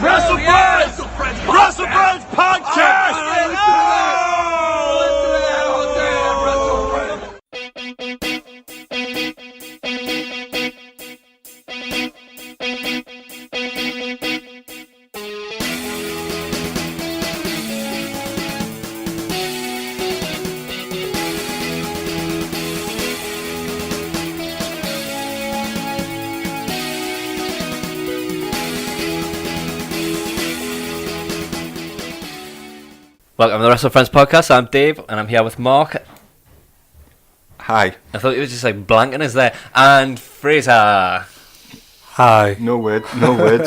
WrestleFriends! WrestleFriends podcast! Welcome to the WrestleFriends podcast. I'm Dave, and I'm here with Mark. Hi. I thought you were just like blanking us there. And Fraser. Hi. No words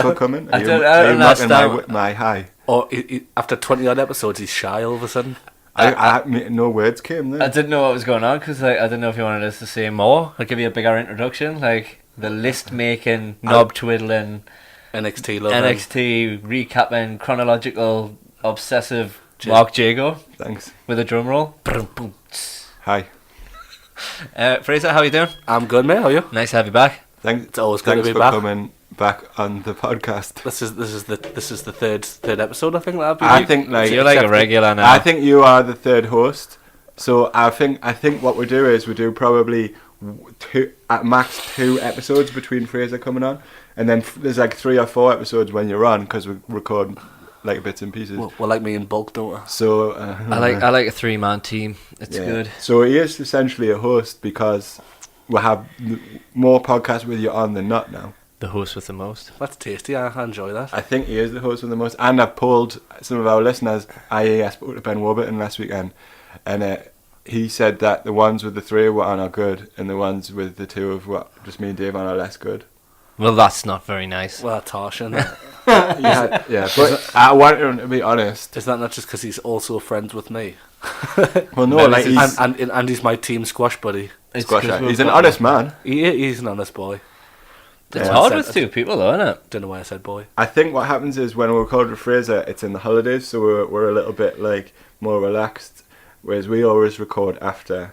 were coming. I don't understand. My hi. Oh, after 20 odd episodes, he's shy all of a sudden. No words came there. I didn't know what was going on because I didn't know if you wanted us to say more. I'll give you a bigger introduction, like the list making, knob twiddling, NXT loving. NXT recapping, chronological, obsessive Mark Jago. Thanks. With a drum roll. Hi. Fraser, how are you doing? I'm good, mate. How are you? Nice to have you back. Thanks. It's always good to be for back. coming back on the podcast. This is the third episode. I think that I've been. I think So you're like a regular now. I think you are the third host. So I think what we do is we do probably at max 2 episodes between Fraser coming on, and then there's like 3 or 4 episodes when you're on because we record like bits and pieces. Well, like me in bulk, don't we? So I like a 3-man team. It's good. So he is essentially a host because we have more podcasts with you on than not now. The host with the most. That's tasty. I enjoy that. I think he is the host with the most. And I've polled some of our listeners. I spoke to Ben Warburton last weekend, and he said that the ones with the 3 were on are good, and the ones with the 2 of what just me and Dave on are less good. Well, that's not very nice. Well, that's harsh, isn't it? Yeah, but I want him to be honest. Is that not just because he's also friends with me? Well, no, like and he's my team squash buddy. He's an honest man. He's an honest boy. It's hard with 2 people, though, isn't it? Don't know why I said boy. I think what happens is when we record with Fraser, it's in the holidays, so we're a little bit like more relaxed, whereas we always record after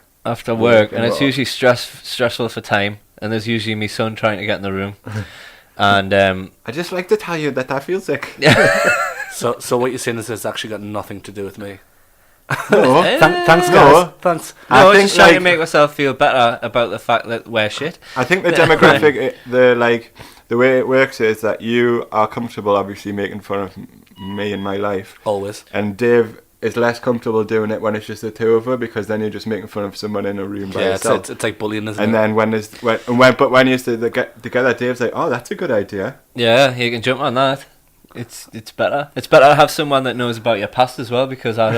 work, and it's usually stressful for time, and there's usually my son trying to get in the room. And I just like to tell you that I feel sick. So what you're saying is it's actually got nothing to do with me. No. Thanks, guys. No. Thanks. I was just trying to make myself feel better about the fact that we're shit. I think the demographic, the way it works is that you are comfortable, obviously, making fun of me and my life. Always. And Dave is less comfortable doing it when it's just the 2 of us, because then you're just making fun of someone in a room by yourself. It's like bullying, isn't it? And then when you get together, Dave's like, "Oh, that's a good idea." Yeah, you can jump on that. It's better. It's better to have someone that knows about your past as well, because I've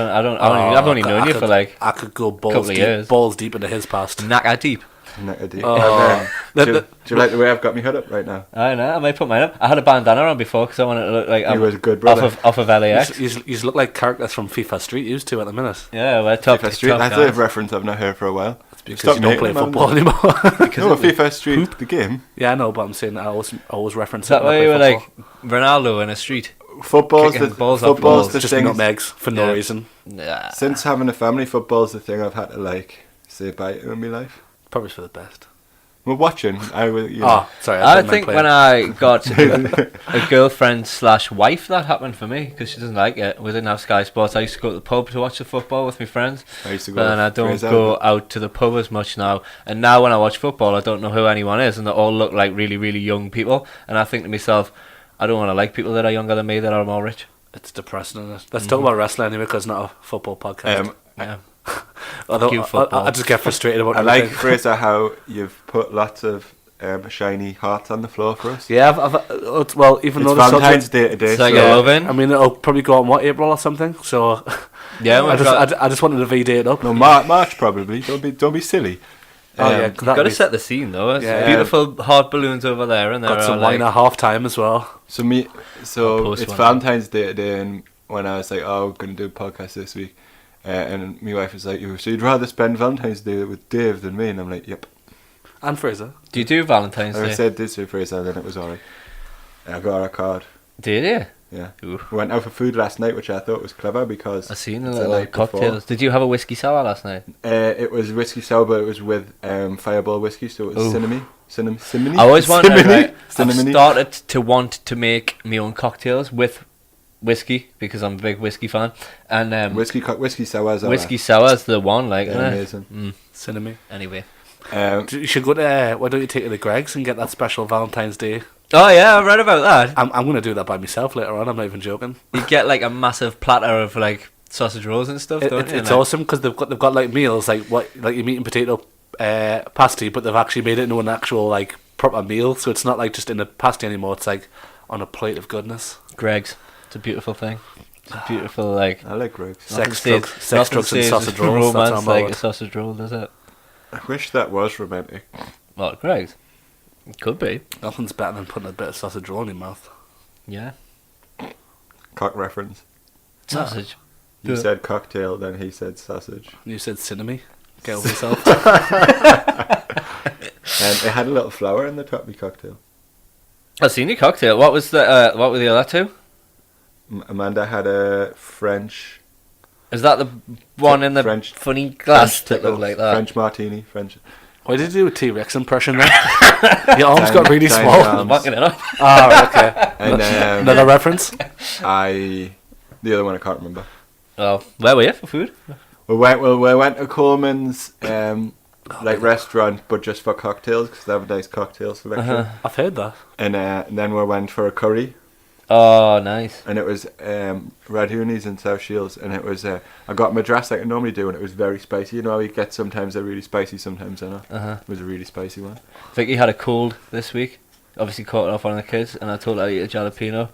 only known you for like I could go couple of years. balls deep into his past. Knacker deep. Do you like the way I've got my hood up right now? I know. I might put mine up. I had a bandana on before because I wanted to look like You was a good brother. off of LAX. You look like characters from FIFA Street used to at the minute. Yeah, we're top. FIFA Street. top That's guys. a reference I've not heard for a while. It's because you don't play football anymore. No, FIFA Street, the game. Yeah, I know, but I'm saying I always reference Is that it when why I you were play like Ronaldo in a street? Football's Kicking the balls off football's the just thing. nutmegs for no reason. Nah. Since having a family, football's the thing I've had to like say bye to in my life. Probably for the best. We're watching. Sorry. I think when I got a girlfriend/wife, that happened for me because she doesn't like it. We didn't have Sky Sports. I used to go to the pub to watch the football with my friends. I used to go. And I don't go out to the pub as much now. And now when I watch football, I don't know who anyone is, and they all look like really, really young people. And I think to myself, I don't want to like people that are younger than me that are more rich. It's depressing, isn't it? Let's talk about wrestling anyway, because it's not a football podcast. Yeah. Although I just get frustrated about. I like, Fraser, how you've put lots of shiny hearts on the floor for us. Yeah, well, even though it's Valentine's Day today, it's like a love-in. I mean, it'll probably go on April or something. So yeah, I just wanted to V-day it up. No, March probably. Don't be silly. Yeah, you've got to set the scene though. It's beautiful heart balloons over there, and got some wine at half time as well. So it's Valentine's Day today, and when I was like, "Oh, we're gonna do a podcast this week," and my wife was like, "So you'd rather spend Valentine's Day with Dave than me?" And I'm like, "Yep." And Fraser. Do you do Valentine's Day? I said this to Fraser, then it was alright. I got her card. Did you? Yeah. Ooh. We went out for food last night, which I thought was clever because I seen the little cocktails. Did you have a whiskey sour last night? It was whiskey sour, but it was with Fireball whiskey, so it was cinnamon. Cinnamony? I always wanted, Cinnamony? right, I've Cinnamony? started to want to make my own cocktails with whiskey because I'm a big whiskey fan, and Whiskey sours. whiskey sour's the one, like, They're amazing. Cinnamon. Anyway. You should go to, why don't you take it to Greg's and get that special Valentine's Day? Oh yeah, I read about that. I'm going to do that by myself later on, I'm not even joking. You get like a massive platter of like sausage rolls and stuff, don't you? It's Like, awesome because they've got like meals like your meat and potato pasty, but they've actually made it into an actual like proper meal, so it's not like just in a pasty anymore, it's like on a plate of goodness. Greg's. It's a beautiful thing. It's a beautiful, like, I like Greg's. Sex, nothing drugs and says sausage rolls, that's romance on like board. a sausage roll, does it? I wish that was romantic. Well, Greg's. It could be. Nothing's better than putting a bit of sausage roll in your mouth. Yeah. Cock reference. Sausage. You Yeah. said cocktail, then he said sausage. You said cinnamon. Get over yourself. And it had a little flower in the top of the cocktail. I've seen your cocktail. What was the? What were the other two? Amanda had a French... Is that the one in the French- funny glass that pickle, looked like that? French martini. French... Why did you do a T-Rex impression there? Your arms got really Tiny small. arms. Fucking it up. Ah, right, okay. And Another reference? the other one I can't remember. Oh, where were you for food? We went to Coleman's restaurant, but just for cocktails because they have a nice cocktail selection. I've heard that. And then we went for a curry, Oh, nice. and it was Red Hoonies and South Shields, and it was I got Madras like I normally do, and it was very spicy. You know how you get sometimes they're really spicy, sometimes they're not. It was a really spicy one. Vicky had a cold this week. Obviously caught it off one of the kids, and I told her to eat a jalapeno.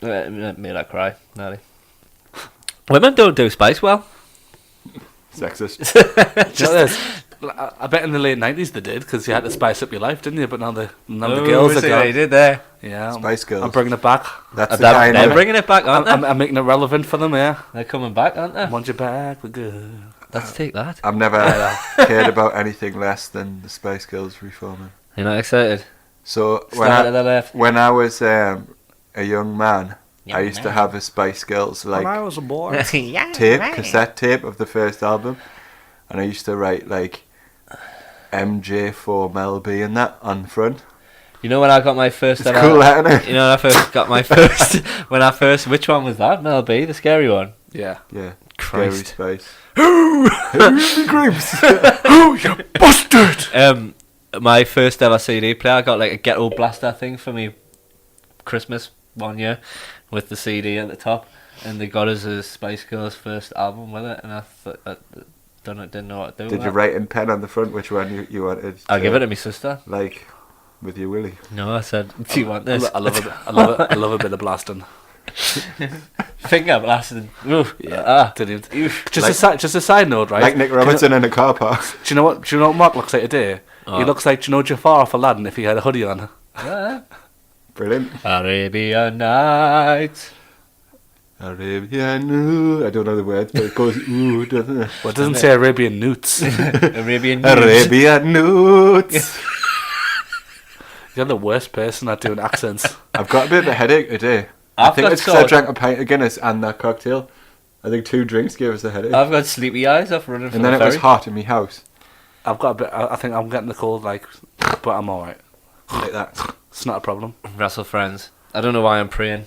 It made her cry, nearly. Women don't do spice well. Sexist. Do you know this? I bet in the late 90s they did, because you had to spice up your life, didn't you? But now the girls are They gone. did there. Yeah, Spice Girls. I'm bringing it back. That's the They're kind of... bringing it back, aren't they? I'm making it relevant for them, yeah. They're coming back, aren't they? Want you back, we're good. Let's take that. I've never cared about anything less than the Spice Girls reforming. You're not excited? So Start at the left. when I was a young man, Young I used to man. have a Spice Girls When I was a boy. cassette tape of the first album, and I used to write like MJ for Mel B and that on front. You know when I got my first It's ever... cool, isn't it? You know when I first got my first... Which one was that? Mel B, the scary one? Yeah. Yeah, Christ. Scary Spice. Really grapes. Oh, you bastard! My first ever CD player, I got like a ghetto blaster thing for me Christmas one year with the CD at the top, and they got us a Spice Girls first album with it, and I didn't know what to do. Did with you it. write in pen on the front which one you wanted? I'll give it to my sister. Like with your willy. No, I said, do you want this? I love a bit of blasting. Finger blasting. Oof. Yeah. Didn't even. Just a side note, right? Like Nick Robertson in a car park. Do you know what Mark looks like today? Oh. He looks like, do you know Jafar off Aladdin if he had a hoodie on? Yeah. Brilliant. Arabian Nights. Arabian, I don't know the words, but it goes ooh, doesn't it? Well, it doesn't say Arabian newts. Arabian Nights. Arabian Nudes. You're the worst person at doing accents. I've got a bit of a headache today. I I've think got it's because I sort- drank a pint of Guinness and that cocktail. I think 2 drinks gave us a headache. I've got sleepy eyes off running from And then the it was ferry. hot in my house. I've got a bit. I think I'm getting the cold, like, but I'm all right. Like that. It's not a problem. WrestleFriends. I don't know why I'm praying.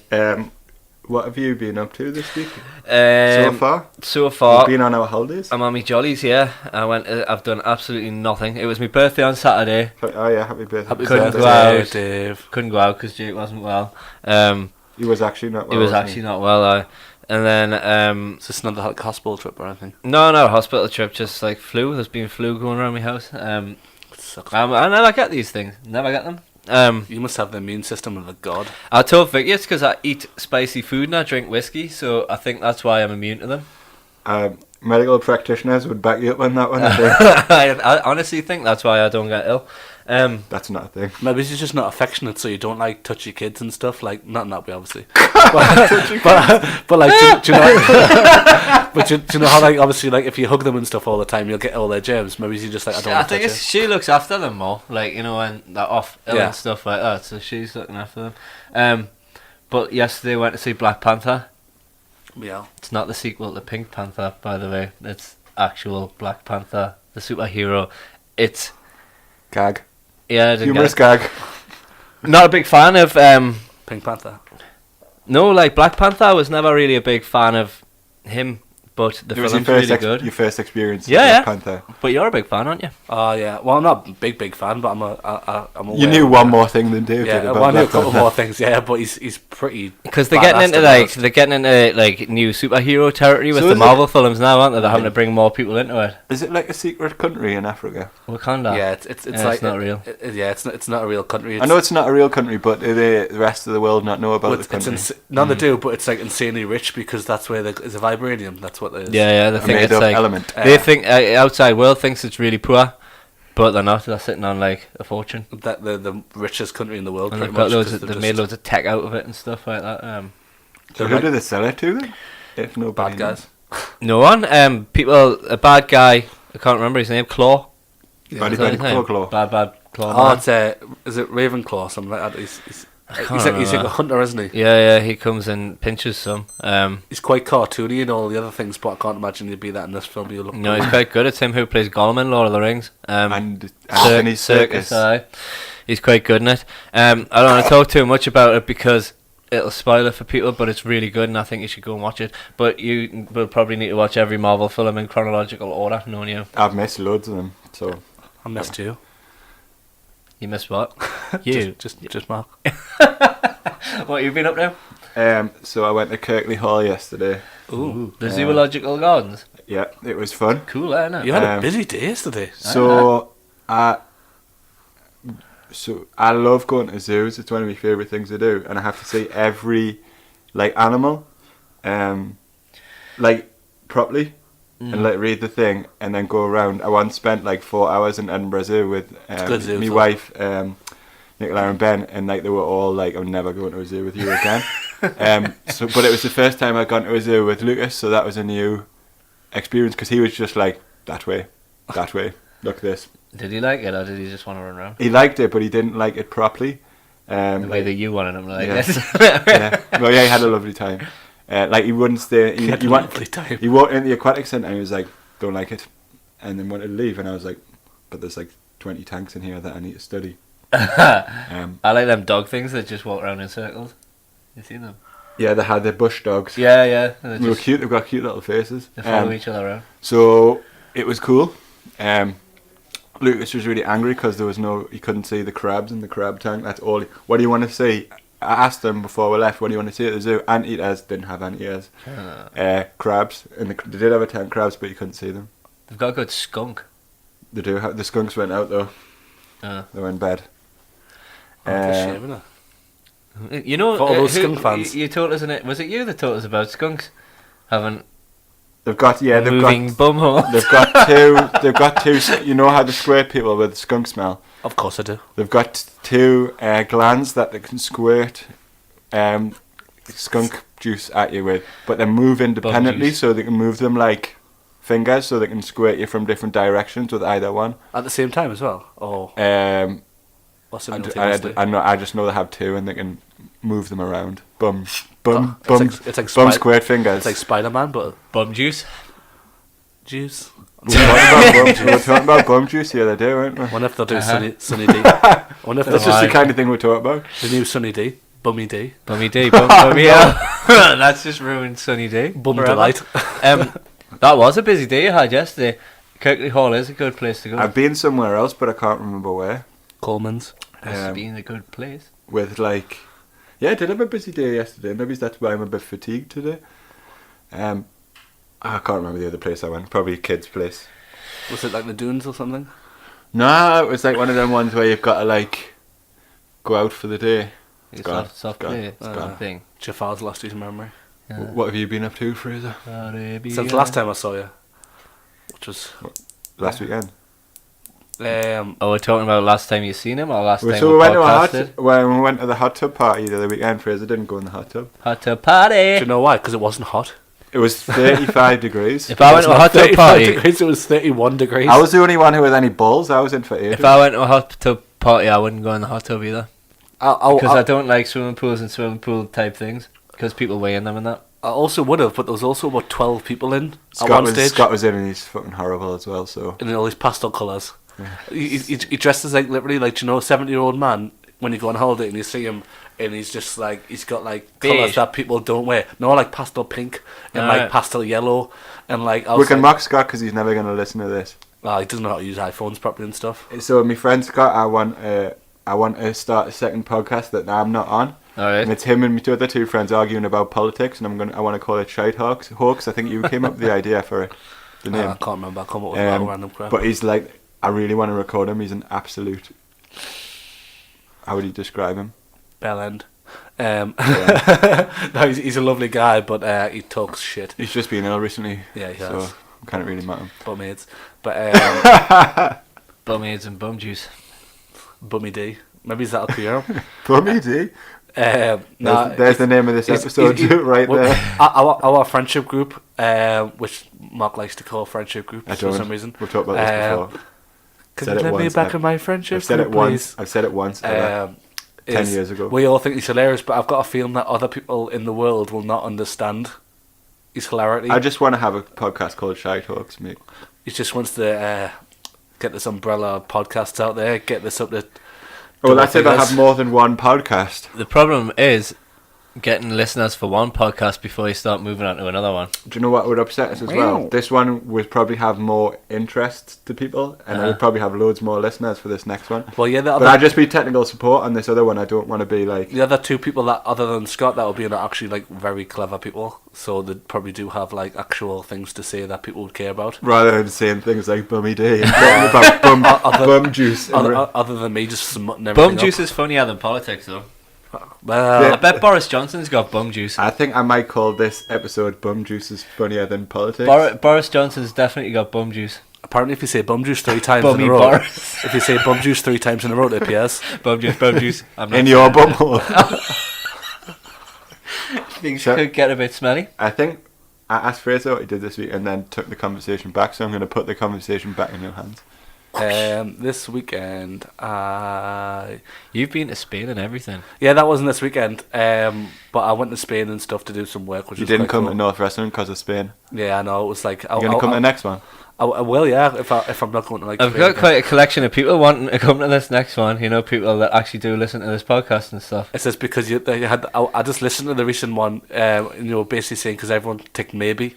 What have you been up to this week? So far? So far, You've been on our holidays? I'm on my jollies. Yeah, I've done absolutely nothing. It was my birthday on Saturday. Oh yeah, happy birthday. Happy Couldn't birthday, go out. Dave. Couldn't go out because Jake wasn't well. He was actually not well. He was wasn't actually not well. And then Is this another hospital trip or anything? no hospital trip, just like flu. There's been flu going around my house. Sucks. I never get these things. Never get them. You must have the immune system of a god. I told Vicky it's because I eat spicy food and I drink whiskey, so I think that's why I'm immune to them. Medical practitioners would back you up on that one, I think. I honestly think that's why I don't get ill. That's not a thing. Maybe he's just not affectionate, so you don't like touch your kids and stuff. Like, not in that way, obviously. but like, do you know? But do you know how, like, obviously, like, if you hug them and stuff all the time, you'll get all their germs. Maybe he's just like, I don't I want to think touch it's, she looks after them more, like, you know, when they're off ill Yeah. and stuff like that. So she's looking after them. But yesterday went to see Black Panther. it. Yeah. It's not the sequel to Pink Panther, by the way. It's actual Black Panther, the superhero. It's Gag. Yeah, I didn't Humorous get it. gag. Not a big fan of Pink Panther. no, like Black Panther. I was never really a big fan of him, but the It was your film's really first, good. your first experience Yeah, with yeah. Panther. But you're a big fan, aren't you? Oh yeah. Well, I'm not a big fan, but I'm aware. You knew one more thing than Dave did Yeah, about well, I knew a Black couple Panther. more things. Yeah, but he's pretty. Because they're badass, to be getting into like new superhero territory with So the is it- Marvel films now, aren't they? They're having to bring more people into it. Is it like a secret country in Africa? Wakanda. Yeah, it's Yeah, like it's not real. Yeah, it's not a real country. I know it's not a real country, but do the rest of the world not know about Well, the country? no, they do, but it's like insanely rich because that's where it's a vibranium. That's what it is. Yeah, they A think made it's up like element. they think outside world thinks it's really poor, but they're not. They're sitting on like a fortune, That the richest country in the world. and Pretty they've got much, loads. 'cause They've they're made just loads of tech out of it and stuff like that. So they're who like do they sell it to then? If nobody bad guys. No one. People. A bad guy. I can't remember his name. Claw. Bad Is that his name? Claw. Bad Claw. Oh, Man. it's is it Ravenclaw? Something like that. He's can't like a remember. hunter, isn't he? Yeah. He comes and pinches some. He's quite cartoony and all the other things, but I can't imagine he'd be that in this film. You look. No, he's quite good. It's him who plays Gollum in Lord of the Rings. And Anthony Circus. Aye. He's quite good in it. I don't want to talk too much about it because it'll spoil it for people, but it's really good and I think you should go and watch it. But you will probably need to watch every Marvel film in chronological order, knowing you. I've missed loads of them, so I missed you. You missed what? You. Just Mark. What you've been up now? so I went to Kirkley Hall yesterday. Ooh. The Zoological Gardens. Yeah, it was fun. Cool, isn't it? You had a Um, busy day yesterday. So I love going to zoos. It's one of my favourite things to do, and I have to see every like animal, like properly, and like read the thing, and then go around. I once spent like 4 hours in Edinburgh Zoo with good zoo, my so. wife, Nicola and Ben, and like they were all like, "I'm never going to a zoo with you again." But it was the first time I'd gone to a zoo with Lucas, so that was a new experience because he was just like, that way, look this. Did he like it or did he just want to run around? He liked it, but he didn't like it properly. The way that you wanted him to like yeah. this. Yeah. Well, yeah, he had a lovely time. Like he wouldn't stay. He had a went- lovely time. He walked into the aquatic centre and he was like, "Don't like it," and then wanted to leave. And I was like, "But there's like 20 tanks in here that I need to study." I like them dog things that just walk around in circles. You seen them? Yeah, they had their bush dogs. Yeah. And They were cute. They've got cute little faces. They follow each other around. So it was cool. Lucas was really angry because he couldn't see the crabs in the crab tank. That's all. What do you want to see? I asked them before we left, what do you want to see at the zoo? Anteaters. Didn't have anteaters. Crabs. And they did have a tank crabs, but you couldn't see them. They've got a good skunk. They do. The skunks went out though. They were in bed. That's a shame, isn't it? You know, For all those skunk fans. You told us, was it you that told us about skunks having They've got moving bumhole? They've got two. They've got two. You know how the squirt people with skunk smell. Of course I do. They've got two glands that they can squirt skunk juice at you with, but they move independently, juice. so they can move them like fingers, so they can squirt you from different directions with either one. At the same time as well. Oh, what's I just know they have two, and they can move them around. Bum, bum, It's bum, like- it's like bum, Spi- squirt fingers. It's like Spider-Man, but Bum juice. juice. we were talking about bum juice the other day, weren't we? Wonder if they'll do Sunny D. Wonder if That's they'll just the Right. kind of thing we talk about. the new Sunny D. Bummy D. Bummy D. Bummy That's just ruined Sunny D. Bum forever. delight. That was a busy day you had yesterday. Kirkley Hall is a good place to go. I've been somewhere else, but I can't remember where. Coleman's. Must have been a good place. With like, yeah, I did have a busy day yesterday. Maybe that's why I'm a bit fatigued today. I can't remember the other place I went. Probably a kid's place. Was it like the Dunes or something? No, it was like one of them ones where you've got to like go out for the day. It's gone. soft Gone. play It's gone. thing. Jafar's lost his memory. What have you been up to, Fraser? Since the last time I saw you, which was Last weekend. Oh, we're talking about last time you seen him or last time So we we went to podcasted? when we went to the hot tub party the other weekend. Fraser didn't go in the hot tub. Hot tub party. do you know why? Because it wasn't hot. It was 35 degrees. If I went to a hot tub 35 party, degrees, it was 31 degrees. I was the only one who had any balls. I was in for ages. if I went to a hot tub party, I wouldn't go in the hot tub either. Because I don't like swimming pools and swimming pool type things. Because people weigh in them and that. I also would have, but there was also about 12 people in at Scott one was, stage. Scott was in and he's fucking horrible as well. So In all these pastel colours. He dresses like literally like, you know, a 70-year-old man when you go on holiday and you see him and he's just like, he's got like Beige. colours that people don't wear. No, like pastel pink and like Alright. pastel yellow and like. We can mock Scott because he's never going to listen to this. Oh, he doesn't know how to use iPhones properly and stuff. So my friend Scott, I want to start a second podcast that I'm not on. Alright. And it's him and my two other two friends arguing about politics, and I want to call it Shite Hawks. I think you came up with the idea for it. The name. I can't remember. I come up with a random crap. But he's like, I really want to record him. He's an absolute. How would you describe him? Bell end. No, he's a lovely guy, but he talks shit. He's just been ill recently. Yeah, he so has. Can't really matter. Bum aids. But Bum aids and bum juice. Bummy D. Maybe that'll clear him. Bummy D. Nah, There's the name of this episode right well, there. Our friendship group, which Mark likes to call friendship group I for don't. some reason. We've talked about this before. Can Said you it let me once, back in my friendship I've said group, it once. please? I've said it once. 10 years ago. We all think he's hilarious, but I've got a feeling that other people in the world will not understand his hilarity. I just want to have a podcast called Shite Hawks, mate. He just wants to get this umbrella of podcasts out there, get this up to. Well, that's if I figures. have more than one podcast. The problem is getting listeners for one podcast before you start moving on to another one. Do you know what would upset us as well? This one would probably have more interest to people, and I would probably have loads more listeners for this next one. Well, yeah, But I'd just be technical support on this other one. I don't want to be like... the other two people that, other than Scott, that would be actually like very clever people. So they probably do have like actual things to say that people would care about. Rather than saying things like Bummy D and talking about bum juice. Other than me just smutting everything Bum juice up. is funnier than politics, though. Well, I bet Boris Johnson's got bum juice. I think I might call this episode Bum Juice is funnier than politics. Boris Johnson's definitely got bum juice. apparently if you say bum juice 3 times Bummy in a row, Boris. if you say bum juice 3 times in a row, it appears. Bum juice. I'm not In your bumhole. Things could get a bit smelly. I think I asked Fraser what he did this week and then took the conversation back, so I'm going to put the conversation back in your hands. This weekend, You've been to Spain and everything. yeah, that wasn't this weekend. But I went to Spain and stuff to do some work, which You was didn't quite come cool. to North Wrestling because of Spain. Yeah, I know. It was like You're going to come to the next one? I will, yeah. If I'm not going to like. I've Spain got again. quite a collection of people wanting to come to this next one. You know, people that actually do listen to this podcast and stuff. It says because you had. I just listened to the recent one, and you were basically saying because everyone ticked maybe.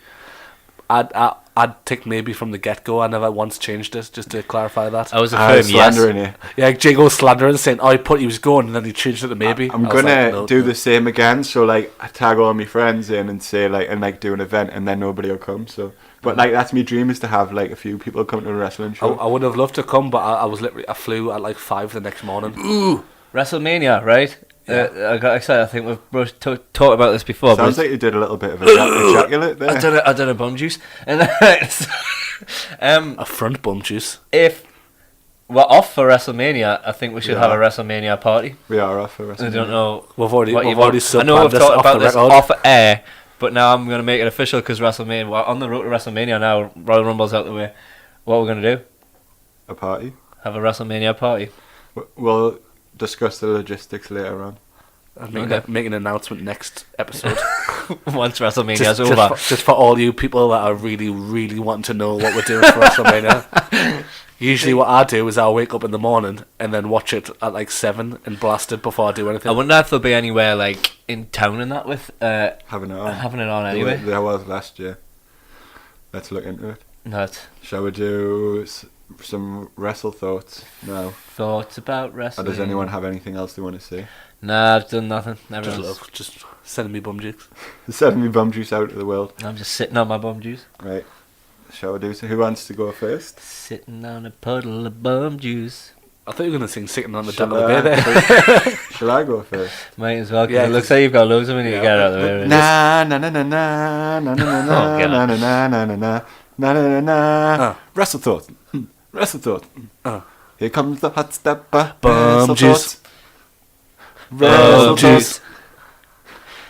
I'd ticked maybe from the get go. I never once changed it, just to clarify that. I was a I firm was yes. slandering you. Yeah, Jago slandering, saying, "Oh, he was going," and then he changed it to maybe. I'm I was gonna like, no, do no. the same again. So like, I tag all my friends in and say like, and like do an event, and then nobody will come. So, but like that's my dream is to have like a few people come to a wrestling show. I would have loved to come, but I flew at like 5 the next morning. WrestleMania, right? Yeah. I got excited. I think we've talked about this before. Sounds but like you did a little bit of ejaculate there. I done a bum juice. And A front bum juice. if we're off for WrestleMania, I think we should Yeah. have a WrestleMania party. We are off for I wrestling. don't know. We've already what we've you've already I know we've subplanned this talked off about the this record. off air, but now I'm going to make it official because WrestleMania. We're on the road to WrestleMania now. Royal Rumble's out the way. What we're going to do? A party. Have a WrestleMania party. We'll discuss the logistics later on. I'm Okay. make an announcement next episode. Once WrestleMania's over. Just for all you people that are really, really wanting to know what we're doing for WrestleMania. Usually what I do is I'll wake up in the morning and then watch it at like 7 and blast it before I do anything. I wonder if there'll be anywhere like in town and that with Having it on. having it on anyway. There was last year. Let's look into it. Not Shall we do some wrestle thoughts now? thoughts about Or wrestling. does anyone have anything else they want to say? Nah, I've done nothing. just Everyone's- love, just sending me bum jukes. Send me bum juice out to the world. I'm just sitting on my bum juice. Right. Shall we do so? Who wants to go first? Sitting on a puddle of bum juice. I thought you were going to sing Sitting on the Shall Dock of the Bay there. Shall I go first? Might as well, 'cause Yeah, it looks 'cause- like you've got loads of money to Yeah. get out of the way. really. Na na na na na na na na Oh, God. na na na na na na na na na. Ah. Wrestle thought. Wrestle thought. Ah. Here comes the hot stepper. Bum Wrestle juice. thoughts. Wrestle juice. thoughts.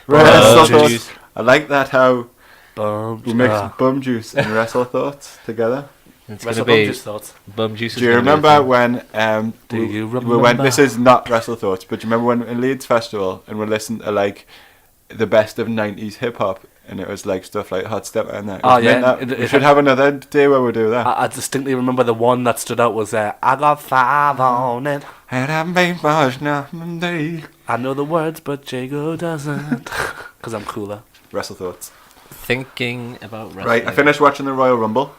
Wrestle Bum thoughts. juice. I like that how Bum we mix ah. bum juice and wrestle thoughts together. It's Wrestle going to bum be juice thoughts. bum juice. Do you remember when Do you we went? remember? This is not Wrestle Thoughts, but do you remember when in Leeds Festival and we listened to like the best of 90s hip hop, and it was like stuff like Hot Stepper and that. It Oh, was yeah. mint. We should have another day where we do that. I distinctly remember the one that stood out was I got 5 on it. And I made much nothing day. I know the words, but Jago doesn't. Because I'm cooler. Wrestle thoughts. Thinking about wrestling. Right, I finished watching the Royal Rumble.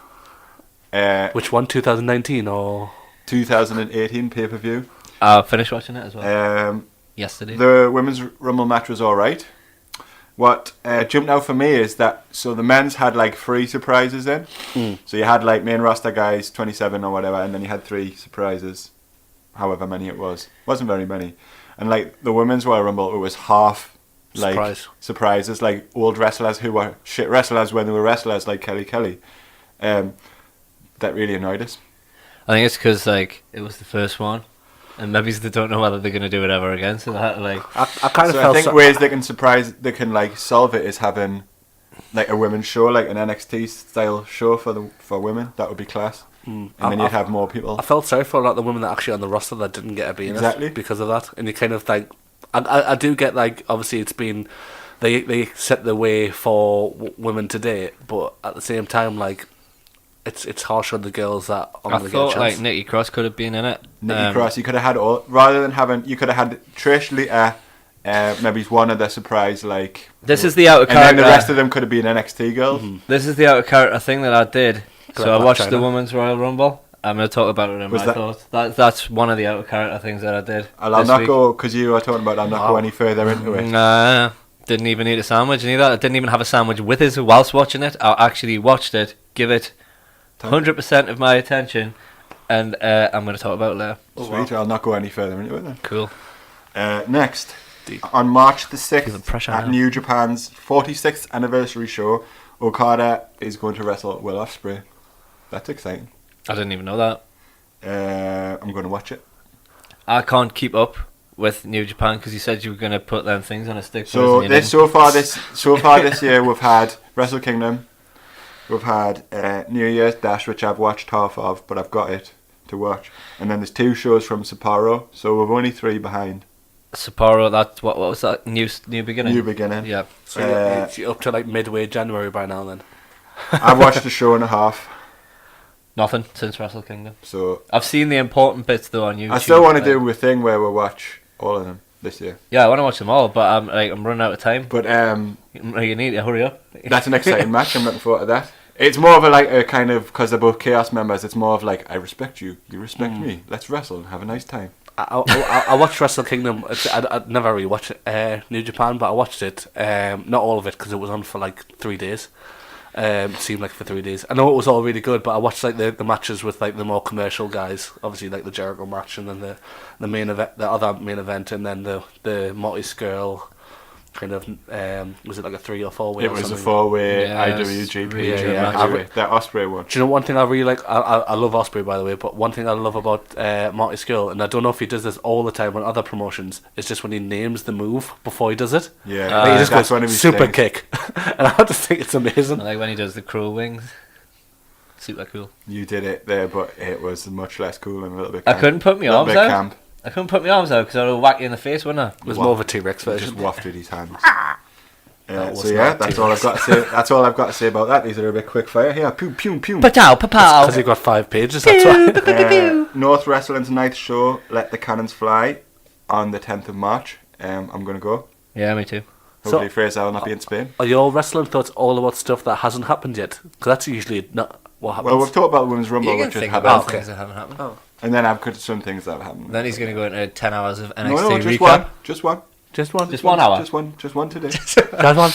Which one, 2019 or? 2018 pay-per-view. I finished watching it as well. Yesterday. The women's Rumble match was alright. What jumped out for me is that, so the men's had like 3 surprises in. So you had like main roster guys, 27 or whatever, and then you had 3 surprises, however many it was. Wasn't very many. And like the women's Royal Rumble, it was half like surprises, like old wrestlers who were shit wrestlers when they were wrestlers, like Kelly. That really annoyed us. I think it's because like it was the first one, and maybe they don't know whether they're gonna do it ever again. So that like I kind of So felt. I think ways they can like solve it is having like a women's show, like an NXT style show for women. That would be class. And then you'd have more people. I felt sorry for a lot of the women that actually on the roster that didn't get a be in it because of that. And you kind of like, I do get like, obviously it's been, they set the way for women today, but at the same time, like, it's harsh on the girls that I aren't going to get a thought chance. like Nikki Cross could have been in it. Nikki Cross, you could have had all, rather than having, you could have had Trish, Lita, maybe one of the surprise, like. This is the outer and character. then the rest of them could have been NXT girls. This is the outer character thing that I did. So I watched China. the Women's Royal Rumble. I'm going to talk about it in my thoughts. That's one of the outer character things that I did. I'll not go, because you were talking about, I'll not go any further into it. Nah, didn't even eat a sandwich neither. I didn't even have a sandwich with it whilst watching it. I actually watched it, give it 100% of my attention, and I'm going to talk about it later. Sweet, I'll not go any further into it then. Cool. Next, on March the 6th, pressure at now. New Japan's 46th anniversary show, Okada is going to wrestle Will Ospreay. That's exciting. I didn't even know that. I'm going to watch it. I can't keep up with New Japan because you said you were going to put them things on a stick. So so far this year we've had Wrestle Kingdom, we've had New Year's Dash, which I've watched half of, but I've got it to watch, and then there's 2 shows from Sapporo, so we're only 3 behind. Sapporo, that's what was that? New beginning. New beginning. Yeah. So you're up to like midway January by now then. I've watched a show and a half. Nothing since Wrestle Kingdom. So I've seen the important bits though on YouTube. I still want to do a thing where we'll watch all of them this year. Yeah, I want to watch them all, but I'm running out of time. But You need to hurry up. that's an exciting match. I'm looking forward to that. It's more of a kind of, because they're both Chaos members, it's more of like, I respect you, you respect me, let's wrestle and have a nice time. I watched Wrestle Kingdom. I'd never really watched New Japan, but I watched it. Not all of it because it was on for like 3 days. It seemed like for 3 days. I know it was all really good, but I watched like the matches with like the more commercial guys. Obviously, like the Jericho match, and then the main event, the other main event, and then the Morty Skrull kind of was it like a 3 or 4 way? It was a 4-way Yes. IWGP Yeah. match. That Ospreay one. Do you know one thing I really like? I love Ospreay, by the way, but one thing I love about Marty Skrull, and I don't know if he does this all the time on other promotions, is just when he names the move before he does it. Yeah, Like, he just that's goes one of his super things. kick, and I just think it's amazing. Like when he does the crow wings. Super cool. You did it there, but it was much less cool and a little bit I camp. couldn't put my Little arms bit out. camp. I couldn't put my arms out because I would whack you in the face, wouldn't I? It was more of a T-Rex Just version. wafted his hands. was So yeah, not that's all I've got to say. That's all I've got to say about that. These are a bit quick fire here. Pew pew pew. Pow, pow. Because he got 5 pages, that's why. North Wrestling's ninth show, Let the Cannons Fly, on the 10th of March. I'm going to go. Yeah, me too. Hopefully So- Fraser will not be in Spain. Are your wrestling thoughts all about stuff that hasn't happened yet? Because that's usually not what happens. Well, we've talked about the Women's Rumble, You can which has think happened. about okay. things that haven't happened. And then I've got some things that have happened. Then he's going to go into 10 hours of NXT No, just recap. one. Just one. Just one. Just 1 hour. Just one today. Just one.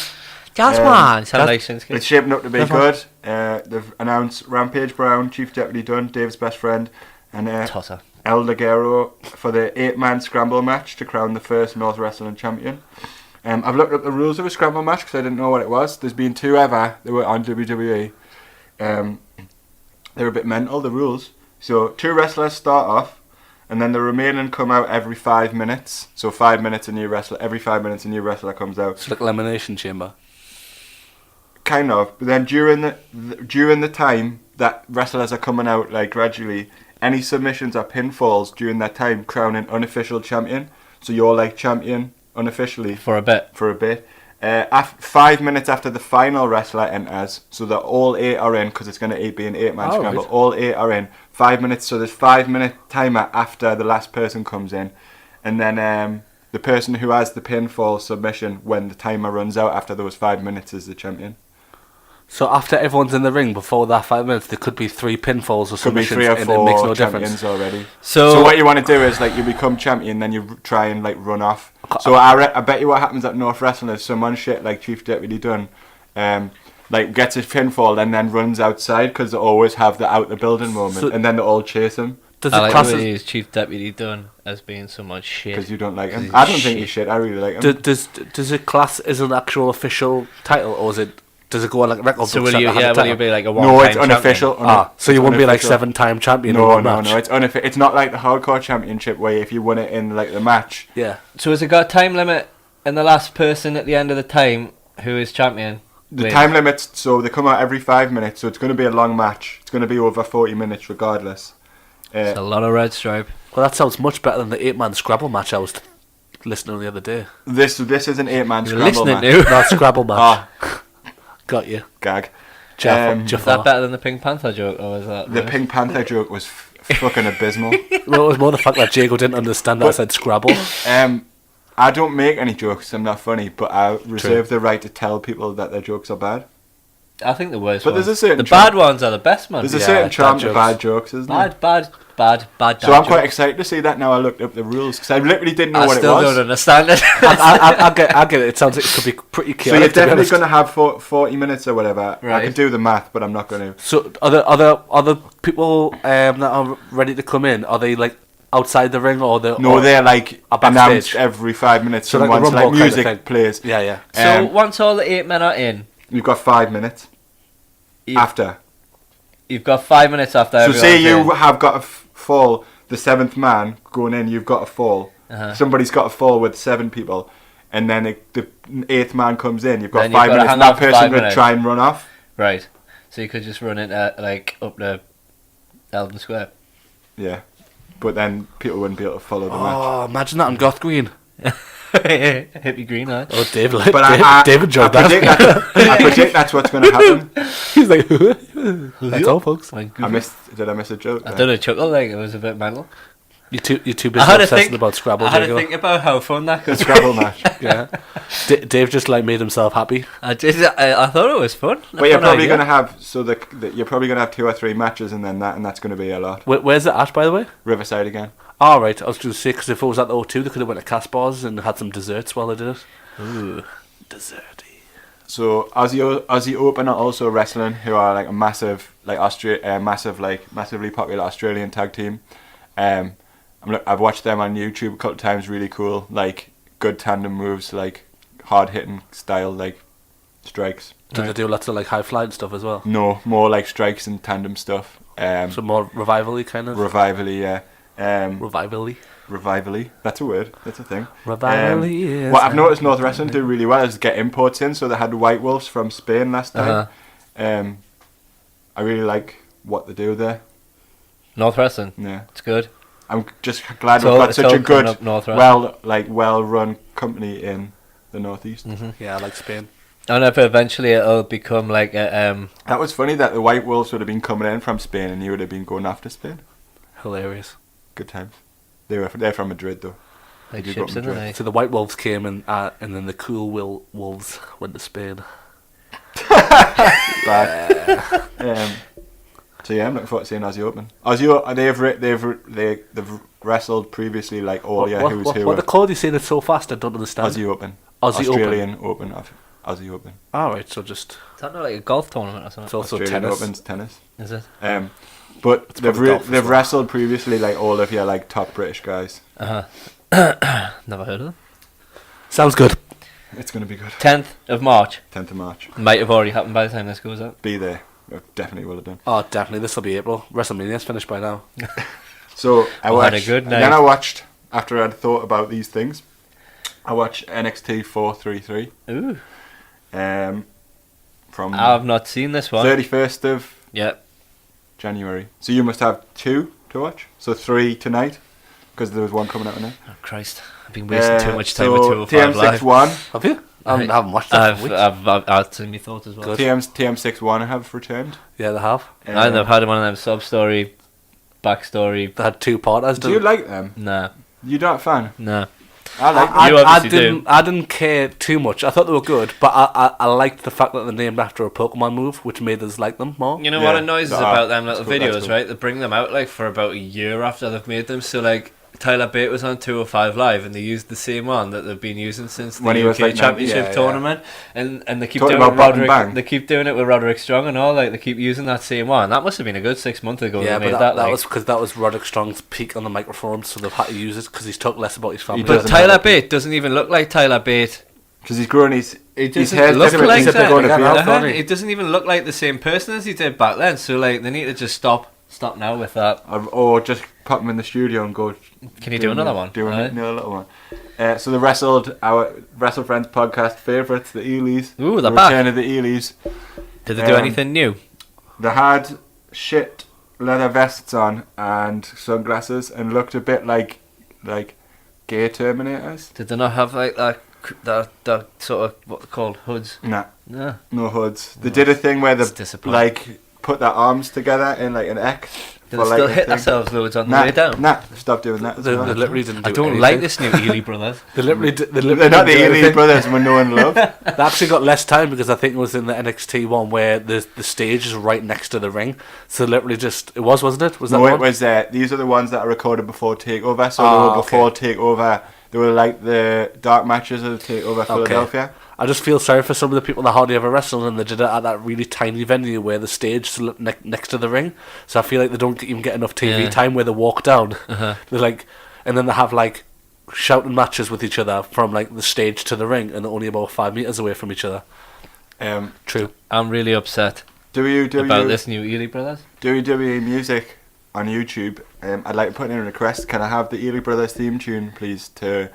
Just Um, one. Sound like Shinsuke. It's shaping up to be Just good. They've announced Rampage Brown, Chief Deputy Dunn, Dave's best friend, and Tosser. El Ligero for the 8-man scramble match to crown the first North Wrestling champion. I've looked up the rules of a scramble match because I didn't know what it was. There's been 2 ever. They were on WWE. They're a bit mental, the rules. So 2 wrestlers start off, and then the remaining come out every 5 minutes. So 5 minutes a new wrestler. Every 5 minutes a new wrestler comes out. It's like Elimination Chamber. Kind of, but then during the time that wrestlers are coming out, like gradually, any submissions or pinfalls during that time crown an unofficial champion. So you're like champion unofficially For a bit. for a bit. 5 minutes after the final wrestler enters, so that all 8 are in, because it's going to be an 8-man scramble. Right. All 8 are in. 5 minutes, so there's 5-minute timer after the last person comes in, and then the person who has the pinfall submission when the timer runs out after those 5 minutes is the champion. So after everyone's in the ring before that 5 minutes, there could be 3 pinfalls or submissions, could be 3 or 4 and it makes no champions difference already. So what you want to do is like you become champion, then you try and like run off. So I bet you what happens at North Wrestling is someone shit like Chief Deputy Dunn, like gets his pinfall and then runs outside because they always have the out the building moment, and then they all chase him. Does I like use Chief Deputy Dunn as being so much shit because you don't like him. I don't think he's shit. I really like him. Does it class as an actual official title, or is it? Does it go on like record books? So will you be like a one-time No, it's unofficial. So you won't be like 7-time champion. No, it's unofficial. It's not like the hardcore championship where if you win it in like the match. Yeah. So has it got a time limit, and the last person at the end of the time who is champion? The time limits, so they come out every 5 minutes, so it's going to be a long match. It's going to be over 40 minutes regardless. It's a lot of red stripe. Well, that sounds much better than the 8-man Scrabble match I was listening to the other day. This is an 8-man Scrabble match. Not Scrabble match. Got you. Gag. Is that better than the Pink Panther joke, or was that... The Pink Panther joke was fucking abysmal. Well, it was more the fact that Jago didn't understand that I said Scrabble. I don't make any jokes, I'm not funny, but I reserve the right to tell people that their jokes are bad. I think the worst ones. There's a certain bad ones are the best, man. There's a certain charm to bad jokes, isn't there? Bad So I'm quite excited to see that now. I looked up the rules because I literally didn't know what it was. I still don't understand it. I get it. It sounds like it could be pretty chaotic. So you're definitely going to have 40 minutes or whatever. Right. I can do the math, but I'm not going to. So other people that are ready to come in, are they like outside the ring or they're like announced every 5 minutes. So once like music plays. Yeah. So once all the 8 men are in, you've got 5 minutes after. You've got 5 minutes after. So say you have got a fall, the 7th man going in, you've got a fall. Somebody's got a fall with 7 people, and then the 8th man comes in. You've got 5 minutes, and that person would try and run off. Right. So you could just run into like up to Eldon Square. Yeah, but then people wouldn't be able to follow the match. Oh, imagine that on Goth Green. Hippie Green, right? Oh, David enjoyed that. I predict that's what's going to happen. He's like, that's all, folks. Did I miss a joke? I did a chuckle, like it was a bit mental. You're too busy obsessing about Scrabble. I had to think about how fun that could be. Scrabble match. Yeah. Dave just like made himself happy. I thought it was fun. But you're probably going to have you're probably going to have 2 or 3 matches and then and that's going to be a lot. Where's it at, by the way? Riverside again. All right, I was going to say because if it was at the O2, they could have went to Casbah's and had some desserts while they did it. Ooh, desserty. So Aussie Open are also wrestling, who are like a massive massively popular Australian tag team. I've watched them on YouTube a couple of times. Really cool, like good tandem moves, like hard hitting style, like strikes. Do they do lots of like high flying stuff as well? No, more like strikes and tandem stuff. So more revival-y kind of. Revival-y, yeah. Revivally. That's a word. That's a thing. Revivally. What I've noticed North Wrestling do really well is get imports in. So they had White Wolves from Spain last time. I really like what they do there. North Wrestling. Yeah, it's good. I'm just glad we've got such a good, well-run company in the northeast. Mm-hmm. Yeah, I like Spain. I know, but eventually it'll become like a. That was funny that the White Wolves would have been coming in from Spain, and you would have been going after Spain. Hilarious. Good times. They're from Madrid though. Like ships in the night. So the White Wolves came and then the cool Wolves went to Spain. So yeah, I'm looking forward to seeing Aussie Open. They've wrestled previously like all who's who. What the called? You saying it so fast? I don't understand. Aussie Open. Australian Open. Aussie Open. Alright, so just. Is that not like a golf tournament or something? It's also Australian tennis. Open's tennis. Is it? But they've wrestled previously like all of your like top British guys. Never heard of them. Sounds good. It's going to be good. 10th of March. 10th of March. Might have already happened by the time this goes out. Be there. Definitely will have done. Oh, definitely. This will be April. WrestleMania's finished by now. So I watched. Had a good night. Then I watched, after I'd thought about these things, I watched NXT 433. Ooh. From I've not seen this one. 31st of January. So you must have 2 to watch. So 3 tonight, because there was one coming out tonight. Oh Christ! I've been wasting too much time with 205 Live. TM61. Have you? I haven't watched that for weeks. I've seen my thoughts as well. TM61 have returned. Yeah, they have. And they've had one of them sub-story, backstory. They had 2 parters. Do you like them? Nah. You're not a fan? Nah. I like them. You obviously do. I didn't care too much. I thought they were good, but I liked the fact that they're named after a Pokemon move, which made us like them more. You know Yeah. what annoys us about them little That's cool, videos, that's cool. right? They bring them out like for about a year after they've made them. So like Tyler Bate was on 205 Live and they used the same one that they've been using since the When he UK was, like, Championship yeah. tournament, and they keep Talking doing it about with Button Roderick. Bang. They keep doing it with Roderick Strong and all. Like they keep using that same one. That must have been a good 6 months ago. Yeah, they but made that like. was because that was Roderick Strong's peak on the microphone, so they've had to use it because he's talked less about his family. But doesn't Tyler have a- Bate doesn't even look like Tyler Bate. Because he's grown his doesn't hair's look different. like He said they're that. going to be Yeah, off. It doesn't even look like the same person as he did back then. So like they need to just stop now with that. Or just pop him in the studio and go. Can you do another one? Do Right. another little one. So they wrestled our WrestleFriends podcast favourites, the Ealys. Ooh, they're the back. return of the Ealys. Did they do Um, anything new? They had shit leather vests on and sunglasses and looked a bit like gay Terminators. Did they not have like that sort of what they're called hoods? Nah, No. no hoods. They did a thing where It's they disappointing. like put their arms together in like an X. Did for, they like, still a hit thing. themselves loads on the Nah, way down? nah, stop doing that. as They well. literally didn't do I don't anything. like this new Ealy brothers. They literally did, They're not the Ealy brothers we know and love. They actually got less time because I think it was in the NXT one where the stage is right next to the ring. So literally just wasn't it? Was that No, one? it was. These are the ones that are recorded before Takeover. So Ah, they were okay. before Takeover. They were like the dark matches of Takeover Philadelphia. I just feel sorry for some of the people that hardly ever wrestle, and they did it at that really tiny venue where the stage is next to the ring. So I feel like they don't even get enough TV Yeah. time where they walk down. Uh-huh. They're like, and then they have like shouting matches with each other from like the stage to the ring, and they're only about 5 meters away from each other. True. I'm really upset WWE about this new Ealy brothers. WWE music on YouTube. I'd like to put in a request. Can I have the Ealy Brothers theme tune, please, to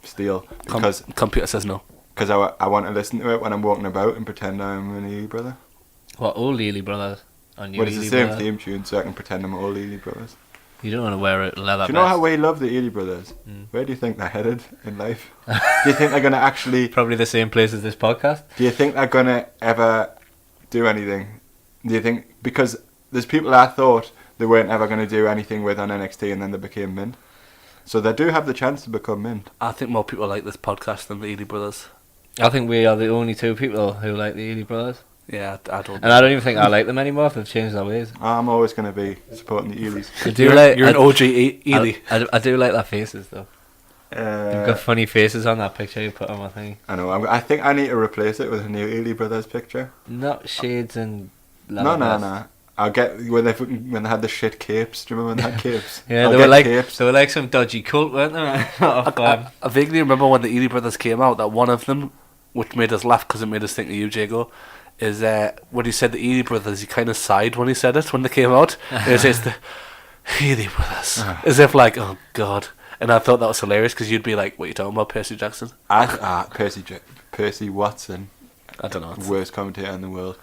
steal? Because Computer says no. I want to listen to it when I'm walking about and pretend I'm an Ealy brother. What, old Ealy brothers? Or new But it's the Ealy same brothers? theme tune, so I can pretend I'm all Ealy brothers. You don't want to wear a leather Do you know vest. how we love the Ealy brothers? Where do you think they're headed in life? Do you think they're going to actually... Probably the same place as this podcast. Do you think they're going to ever do anything? Do you think... Because there's people I thought they weren't ever going to do anything with on NXT and then they became mint. So they do have the chance to become mint. I think more people like this podcast than the Ealy Brothers. I think we are the only two people who like the Ealy brothers. Yeah, I don't. And I don't even think I like them anymore if they've changed their ways. I'm always going to be supporting the Ealys. I do like... You're an I- OG Ealy. I do like their faces though. They've got funny faces on that picture you put on my thing. I know. I think I need to replace it with a new Ealy Brothers picture. Not shades and... No. I'll get when they had the shit capes. Do you remember when they had capes? Yeah, I'll they get were like capes. they were like some dodgy cult, weren't they? I vaguely remember when the Ealy Brothers came out that one of them, which made us laugh because it made us think of you, Jago, is when he said the Ealy Brothers, he kind of sighed when he said it when they came out. It says the Ealy Brothers, as if like, oh god. And I thought that was hilarious because you'd be like, "What are you talking about, Percy Jackson?" Percy Watson, I don't know. worst commentator in the world.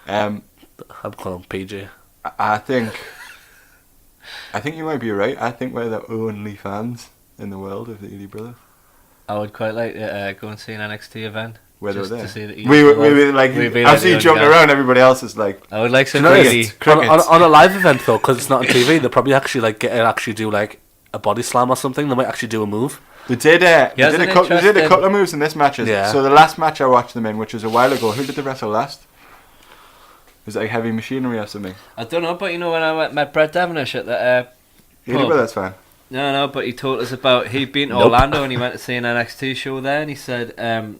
I'm calling him PJ. I think you might be right. I think we're the only fans in the world of the Ealy Brothers. I would quite like to go and see an NXT event. Where they were just there. to see the Ealy We brothers. were like, We'd be I like see the you jumping only guys. around. Everybody else is like, I would like some You know, really... on a live event though, because it's not on TV, they'll probably actually like do like a body slam or something. They might actually do a move. they did Yeah, a isn't it couple of interesting? moves in this match. Yeah. So the last match I watched them in, which was a while ago, who did they wrestle last? Was it like Heavy Machinery or something? I don't know, but you know when I met Brett Devonish at the... Ealy Pub. Brothers fan. No, but he told us about... He'd been to Nope. Orlando and he went to see an NXT show there and he said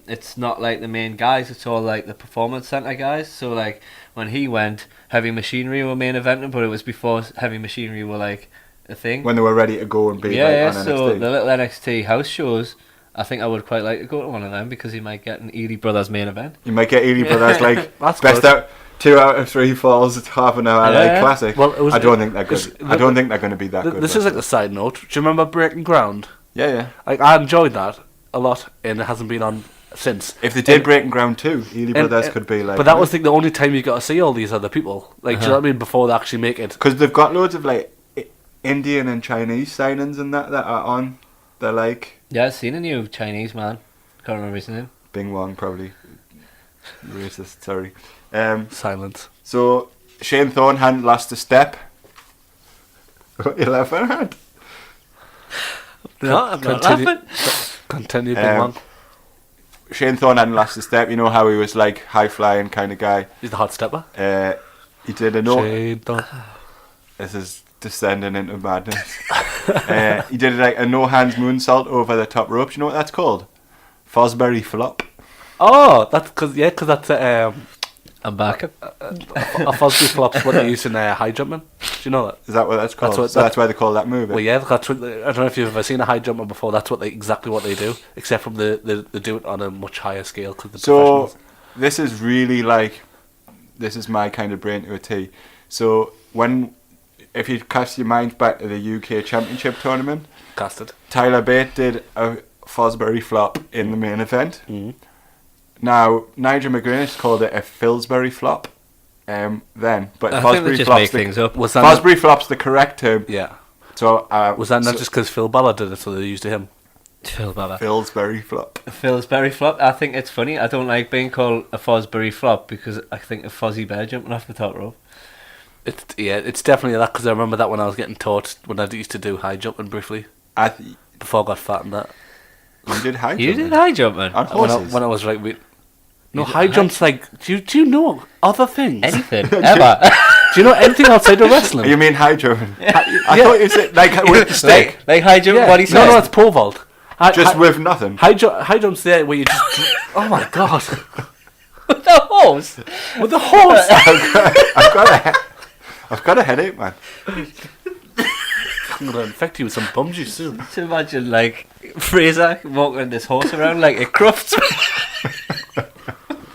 it's not like the main guys, it's all like the Performance Center guys. So like when he went, Heavy Machinery were main eventing, but it was before Heavy Machinery were like a thing. When they were ready to go and be Yeah, on so NXT. the little NXT house shows, I think I would quite like to go to one of them because you might get an Ealy Brothers main event. You might get Ealy Brothers like That's best good. out 2 out of 3 falls. It's half an hour Yeah. like classic. Well, it was- I don't think they're it's- good. I don't think they're going to be that good. This is like a side note. Do you remember Breaking Ground? yeah. Like I enjoyed that a lot, and it hasn't been on since. If they did And- Breaking Ground 2, Ealy Brothers could be like. But that was like the only time you got to see all these other people. Like, do you know what I mean? Before they actually make it. because they've got loads of like Indian and Chinese signings and that are on. They're like Yeah, I've seen a new Chinese man. Can't remember his name. Bing Wong, probably. Racist, sorry. Silence. So, Shane Thorne hadn't lost a step. What are you laughing at? No, I'm not Continue. laughing. Continue, Big Man. Shane Thorne hadn't lost a step. You know how he was like high-flying kind of guy. He's the hot stepper. He did a no... Shane Thorne. This is descending into madness. He did like a no-hands moonsault over the top rope. You know what that's called? Fosbury flop. Oh, that's because that's I'm back. a Fosbury flop's what they use in high jumping. Do you know that? Is that what that's called? That's what- So that's why they call that move. Well, yeah, that's what, I don't know if you've ever seen a high jumper before. That's exactly what they do, except from they do it on a much higher scale because the So professionals. this is really like, this is my kind of brain to a T. So if you cast your mind back to the UK Championship tournament, Casted. Tyler Bate did a Fosbury flop in the main event. Mhm. Now Nigel McGuinness called it a Fillsbury flop. But I think they Fosbury just flop's make things up. Was that Fosbury flop's the correct term. Yeah. So Was that not so just because Phil Balor did it, so they used him? Phil Balor. Fillsbury flop? Fillsbury flop. I think it's funny. I don't like being called a Fosbury flop because I think of Fozzie Bear jumping off the top rope. It's definitely that because I remember that when I was getting taught when I used to do high jumping briefly before I got fat and that. You did high You jumping? did high jumping. On horses? When I was like, no, You did high high jumps like do you know other things? Anything ever. Do you know anything outside of wrestling? You mean high jumping? I thought you said like with the stick, like high jump. Yeah. What he said. No, it's pole vault. just with nothing. High jumps there where you just oh my god with the horse. with the horse. I've got a headache, man. I'm gonna infect you with some bum juice soon. To imagine like Fraser walking this horse around like it crufts.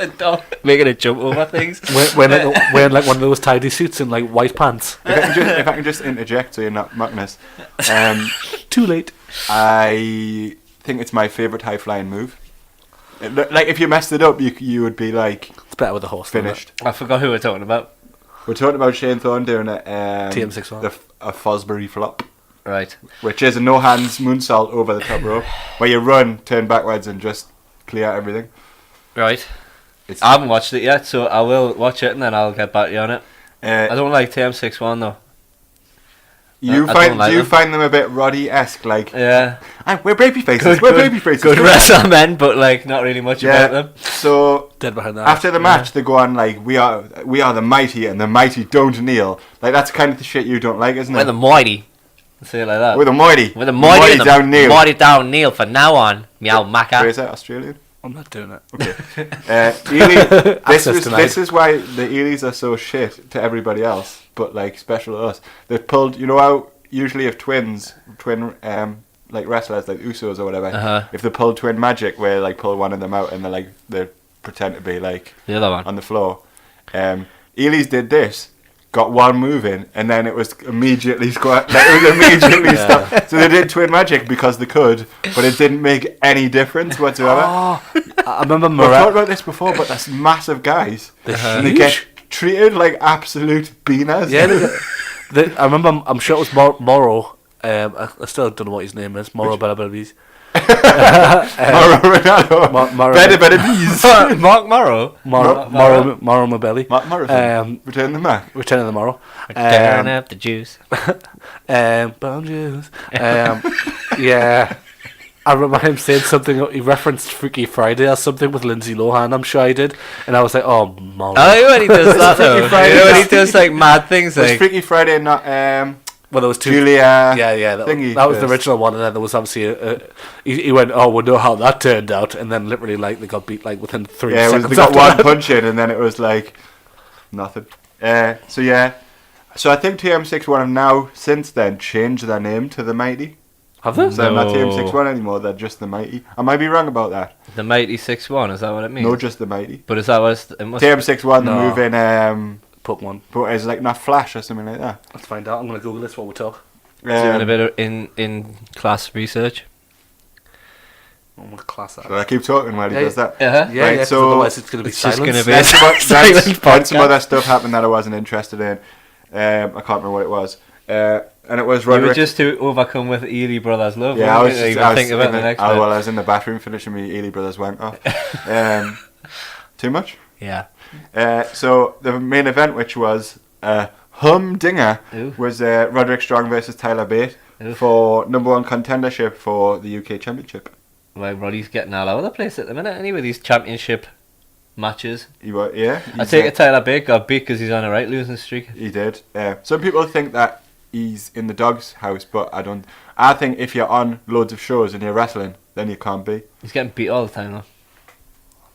A dog making it jump over things. Wearing like one of those tidy suits and like white pants. If I can just interject so you're not mocking us. Too late. I think it's my favourite high flying move. Like if you messed it up, you would be like It's better with the horse. than finished. I forgot who we're talking about. We're talking about Shane Thorne doing a TM61. a Fosbury flop, Right. which is a no hands moonsault over the top rope, where you run, turn backwards, and just clear everything. Right. It's I haven't watched it yet, so I will watch it and then I'll get back to you on it. I don't like TM61 though. You I find don't like do you them. find them a bit Roddy-esque? Like Yeah. we're baby faces. We're baby faces. Good come on." wrestler men, but like not really much about them. So Dead behind that. after the match, they go on like we are the mighty, and the mighty don't kneel. Like that's kind of the shit you don't like, isn't We're it? the mighty. Say it like that. We're the mighty. We're the mighty, and the down kneel. mighty down kneel from now on. Meow macca. Fraser, Australian. I'm not doing it. Ely, Access denied. this is why the Elys are so shit to everybody else, but like special to us. They've pulled, you know how usually if twin like wrestlers like Usos or whatever, Uh-huh. if they pull twin magic where like pull one of them out and they pretend to be like The other one. on the floor. Ely's did this, got one move in, and then it was immediately stopped. So they did twin magic because they could, but it didn't make any difference whatsoever. I remember We've talked Morel. about this before, but that's massive guys. And they huge. get treated like absolute beaners. Yeah, I remember. I'm sure it was Morrow. I still don't know what his name is. Morrow Bellabees. Mauro Ronaldo. Better bees. Mark Morrow. Morrow Mabelli. Mark Morrison. Return the Mac. Return of the Morrow. Turn up the juice. Bone juice. Yeah. I remember him saying something. He referenced Freaky Friday or something with Lindsay Lohan. I'm sure I did, and I was like, "Oh, Morrow." Oh, when he does that though. Freaky Friday. You know, when he does like mad things Was like. Freaky Friday not Well, there was two. Julia? Yeah. thingy That was the first? original one, and then there was obviously he went, "Oh, we'll know how that turned out," and then literally like they got beat like within 3 Yeah, seconds. they got after one that. punch in, and then it was like nothing. So I think TM61 have now since then changed their name to the Mighty. Have they? So they're not No. TM61 anymore. They're just the Mighty. I might be wrong about that. The Mighty 6-1, is that what it means? No, just the Mighty. But is that what it must TM61 No. the move in Pokemon. but it's like not Flash or something like that. Let's find out. I'm gonna Google this while we talk. doing a bit of in class research. I'm gonna class that. Should I keep talking while he Yeah, does that? Uh-huh. Yeah, Right, 'cause so otherwise it's gonna be it's just silence. gonna be- Then Silent then some podcast. other stuff happened that I wasn't interested in. I can't remember what it was. And it was You were Roderick. just too overcome with Ealy Brothers love. Yeah, I was weren't you? just, You I was, think about in the the, next I, bit. well, I was in the bathroom finishing my Ealy Brothers wank off. Too much? Yeah. So the main event, which was humdinger, Ooh. was Roderick Strong versus Tyler Bate Ooh. for #1 contendership for the UK Championship. Well, Roddy's getting all over the place at the minute, anyway, these championship matches. Yeah. I take it Tyler Bate got beat because he's on a right losing streak. He did. Some people think that he's in the dog's house, but I don't. I think if you're on loads of shows and you're wrestling, then you can't be. He's getting beat all the time, though.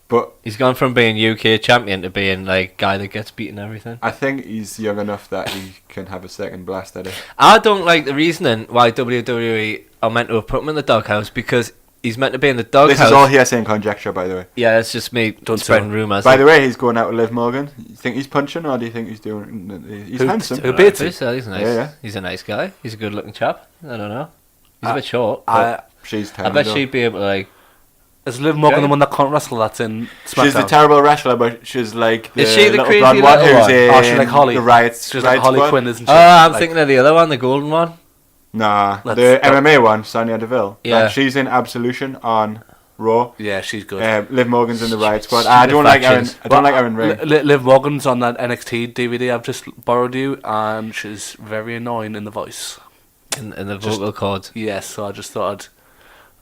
But He's gone from being UK champion to being, like, guy that gets beaten and everything. I think he's young enough that he can have a second blast at it. I don't like the reasoning why WWE are meant to have put him in the doghouse, because he's meant to be in the doghouse. This is all hearsay and conjecture, by the way. Yeah, it's just me spreading rumours. By the way, he's going out with Liv Morgan. You think he's punching, or do you think he's doing? He's handsome. Who beats He's him? he's nice. Yeah. He's a nice guy. He's a good looking chap. I don't know. He's a bit short. She's I terrible. bet she'd be able to, like... Is Liv Morgan Yeah. the one that can't wrestle that's in SmackDown? She's a terrible wrestler, but she's like the Is she the little crazy blonde one little who's one? in Oh, she's like Holly. the Riots. She's like Holly Squad. Quinn, isn't she? Oh, I'm Like- thinking of the other one, the golden one. Nah, Let's the stop. MMA one, Sonya Deville. Yeah. Like, she's in Absolution on Raw. Yeah, she's good. Liv Morgan's in the Riot Squad. Stupid I don't like her. factions. I don't like her in ring. Liv Morgan's on that NXT DVD I've just borrowed you, and she's very annoying in the voice. In the vocal cords. Yes, so I just thought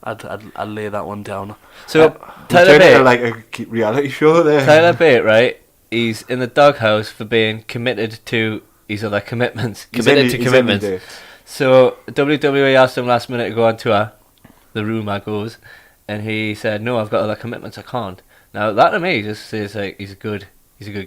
I'd lay that one down. So, Tyler Turn it Bate... into like a reality show there. Tyler Bate, right? He's in the doghouse for being committed to his other commitments. He's Committed in to the- commitments. he's in So WWE asked him last minute to go on tour. The rumour goes, and he said, "No, I've got other commitments. I can't." Now that to me just says like he's a good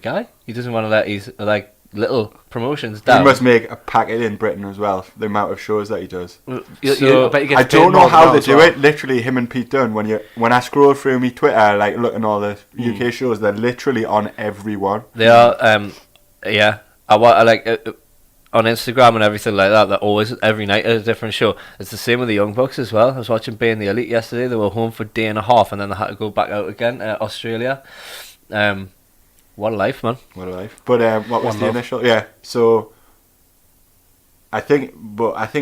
guy. He doesn't want to let his like little promotions there. down. He must make a packet in Britain as well. The amount of shows that he does. So- I bet he gets I paid don't know more how now they as do well. it. Literally, him and Pete Dunne. When I scroll through me Twitter, like looking all the UK shows, they're literally on every one. They are, yeah. I like on Instagram and everything like that. They're always every night at a different show. It's the same with the Young Bucks as well. I was watching Being the Elite yesterday. They were home for a day and a half, and then they had to go back out again. Australia. What a life, man. What a life. But what was One the love. initial? Yeah. So I think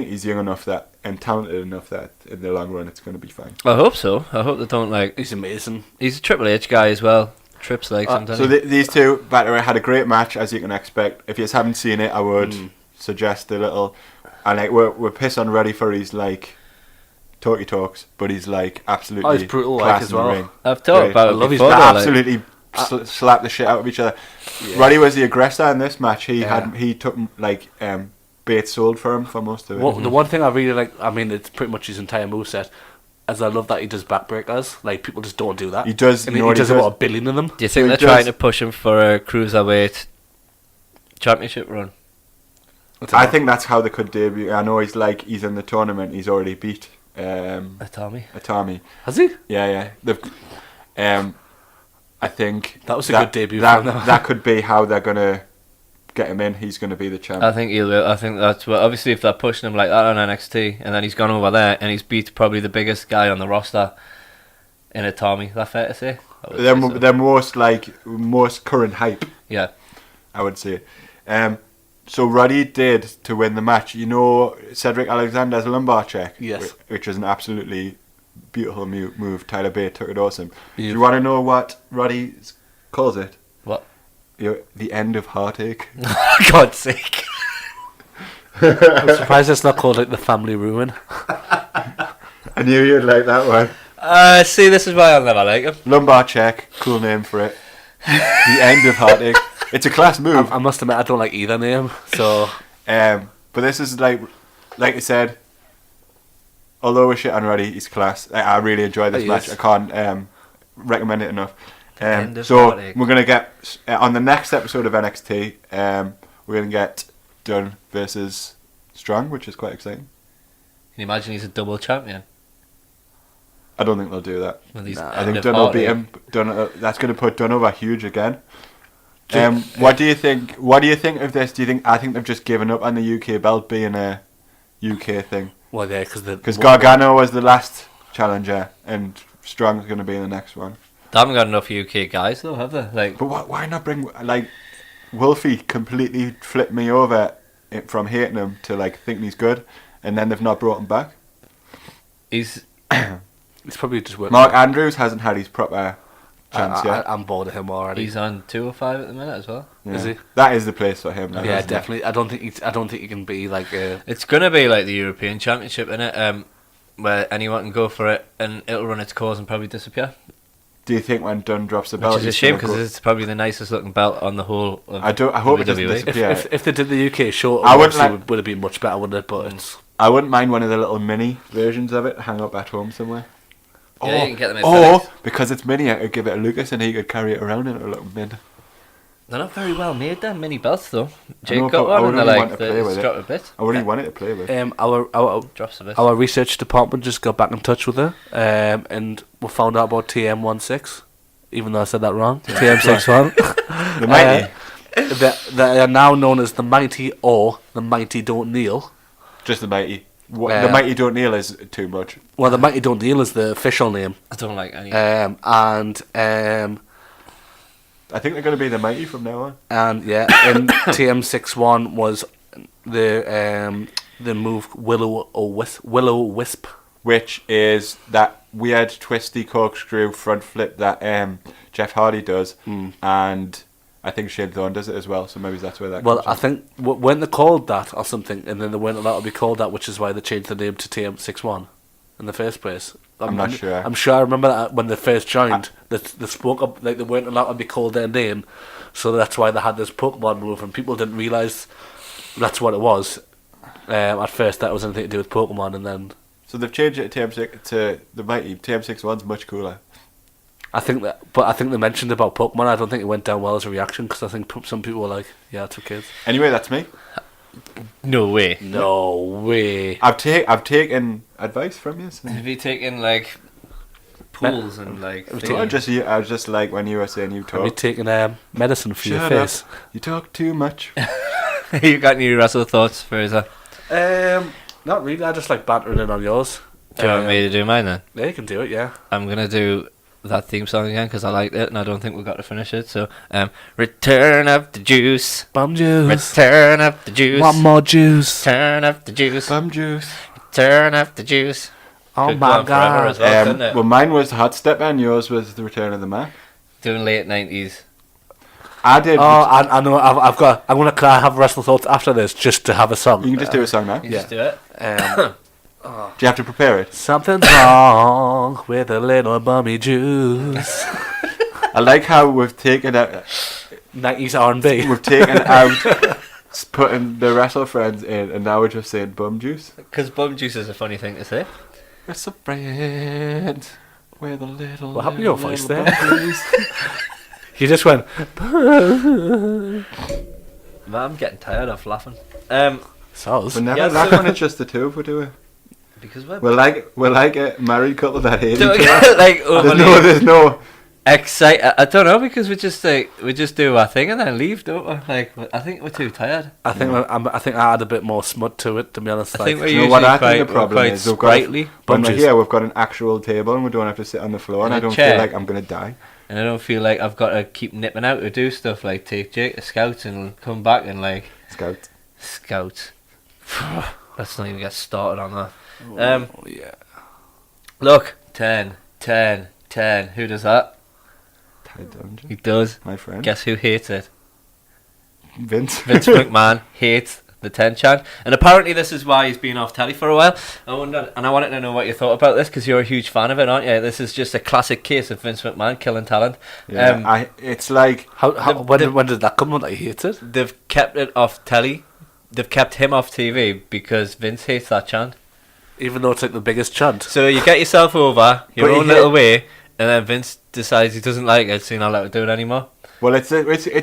he's young enough that and talented enough that in the long run it's going to be fine. I hope so. I hope they don't like. He's amazing. He's a Triple H guy as well. Trips like sometimes. So these two, by the way, had a great match, as you can expect. If you just haven't seen it, I would suggest a little. And like we're piss on ready for his like talky talks, but he's like absolutely he's brutal, like, class as in the well. ring. I've talked Great. about I it love his before. They though, like- absolutely slap the shit out of each other. Roddy was the aggressor in this match. He took like Bates sold for him for most of it. The one thing I really like, I mean, it's pretty much his entire moveset, as I love that he does backbreakers. Like, people just don't do that. He does, And you know he what he does does? about a billion of them. Do you think So they're he trying does- to push him for a cruiserweight championship run? I think that's how they could debut. I know he's in the tournament. He's already beat Tommy. Atami. Has he? Yeah. I think That was a good debut That, for him, though. that could be how they're gonna get him in. He's gonna be the champ. I think he'll. I think that's what. Obviously, if they're pushing him like that on NXT, and then he's gone over there and he's beat probably the biggest guy on the roster in a Tommy. Is that fair to say? I would say so. They're most current hype, Yeah. I would say. So Roddy did to win the match. You know Cedric Alexander's lumbar check. Yes. Which was an absolutely beautiful move. Tyler Bate took it awesome. Do Yeah. you want to know what Roddy calls it? What? The end of heartache. God's sake. I'm surprised it's not called like the family ruin. I knew you'd like that one. See, this is why I'll never like him. Lumbar check, cool name for it. The end of heartache. It's a class move. I must admit, I don't like either name. So But this is like I said. Although we're shit on Roddy, he's class. I really enjoy this He match. is. I can't recommend it enough. End of So heartache. we're gonna get on the next episode of NXT. We're gonna get Dunn versus Strong, which is quite exciting. Can you imagine he's a double champion? I don't think they'll do that. With these Nah. I think Dunn will beat him. That's going to put Dunn over huge again. What do you think? What do you think of this? I think they've just given up on the UK belt being a UK thing? well, yeah, Because Gargano was the last challenger, and Strong's going to be in the next one. They haven't got enough UK guys though, have they? Like, But why not bring Wolfie? Completely flipped me over from hating him to like thinking he's good, and then they've not brought him back. He's probably just working. Mark Andrews hasn't had his proper chance yet. I'm bored of him already. He's on 205 at the minute as well. Yeah. Is he? That is the place for him. Now, Yeah, isn't it? definitely. I don't think he can be like. It's gonna be like the European Championship, innit? Where anyone can go for it, and it'll run its course and probably disappear. Do you think when Dunn drops the belt, Which is a he's shame gonna because go- it's probably the nicest looking belt on the whole of I hope it doesn't WWE. disappear. if they did the UK show, I wouldn't obviously like- would have been much better, wouldn't it? But it's. I wouldn't mind one of the little mini versions of it hang up at home somewhere. Yeah, you can get them in Or FedEx. because it's mini, I could give it to Lucas and he could carry it around in a little bin. They're not very well made, them mini belts though. know, Jake but got I one and would they're only like, want to play with it's it. dropped a bit. I really wanted to play with. Our Drops a bit. our research department just got back in touch with her, and we found out about TM16. Even though I said that wrong, TM61. The mighty, They are now known as the Mighty or the Mighty Don't Kneel. just the mighty. The mighty don't kneel is too much. Well, the Mighty Don't Kneel is the official name. I don't like any. I think they're going to be the mighty from now on. And yeah, in TM61 was the move Willow Wisp. Which is that weird twisty corkscrew front flip that Jeff Hardy does, and I think Shane Thorne does it as well. So maybe that's where that. Well, comes I from. think when they called that or something, and then they weren't allowed to be called that, which is why they changed the name to TM61 in the first place. I'm not sure. I'm sure I remember that when they first joined, they spoke up like they weren't allowed to be called their name, so that's why they had this Pokemon move, and people didn't realise that's what it was. At first, that was anything to do with Pokemon, and then So they've changed it to TM6 to the mighty. TM61's much cooler. I think they mentioned about Pokemon. I don't think it went down well as a reaction because I think some people were like, "Yeah, it's for kids." Anyway, that's me. No way. No way. I've taken advice from you. So. Have you taken like pools and like? I things? was just like when you were saying you Have you talk. taken medicine for your Shut face? up. You talk too much. You got any wrestle thoughts, Fraser? Not really. I just like bantering in on yours. Do you want me to do mine then? Yeah, you can do it. Yeah. I'm gonna do that theme song again because I liked it and I don't think we got to finish it. So, return of the juice, Bum juice. return of the juice, Want more juice? turn of the juice, Bum juice. turn of the juice. Oh Could go my on forever as god. well, couldn't it? Well, mine was the Hot Stepper and yours was the Return of the Mac. Doing late 90s. I did. Oh, I know. I've got. I'm gonna. Can I have wrestle thoughts after this just to have a song? You can just do a song now. You just do it. Do you have to prepare it? Something's wrong with a little bummy juice. I like how we've taken out, 90s R&B. we've taken out, putting the WrestleFriends in, and now we're just saying bum juice. Because bum juice is a funny thing to say. WrestleFriends with a little. What happened to your voice little there? bum juice. You just went. Man, I'm getting tired of laughing. Soz. But never Yeah, laugh so- when it's just the two of us do it. Because we're We're like a married couple that hate each don't other. get like overly There's no. excited. I don't know because we just do our thing and then leave, don't we? Like I think we're too tired. I think I think I add a bit more smut to it. To be honest, I think we're You know usually what I quite, think the problem quite is? We've got sprightly, When Bum we're juice. here, we've got an actual table and we don't have to sit on the floor, and And I a don't chair. feel like I'm gonna die. and I don't feel like I've got to keep nipping out to do stuff like take Jake to scouts and come back and like Scout. scouts. Let's not even get started on that. Oh, yeah. Look, 10. Who does that? Ty Dungeon, He does. my friend. Guess who hates it? Vince. Vince McMahon hates the 10 chant, and apparently this is why he's been off telly for a while. I wanted to know what you thought about this because you're a huge fan of it, aren't you? This is just a classic case of Vince McMahon killing talent. Yeah, it's like When did that come on that you hated? They've kept it off telly. They've kept him off TV because Vince hates that chant. Even though it's like the biggest chant. So you get yourself over your But own he little way, and then Vince decides he doesn't like it, so you're not allowed to do it anymore. well, it's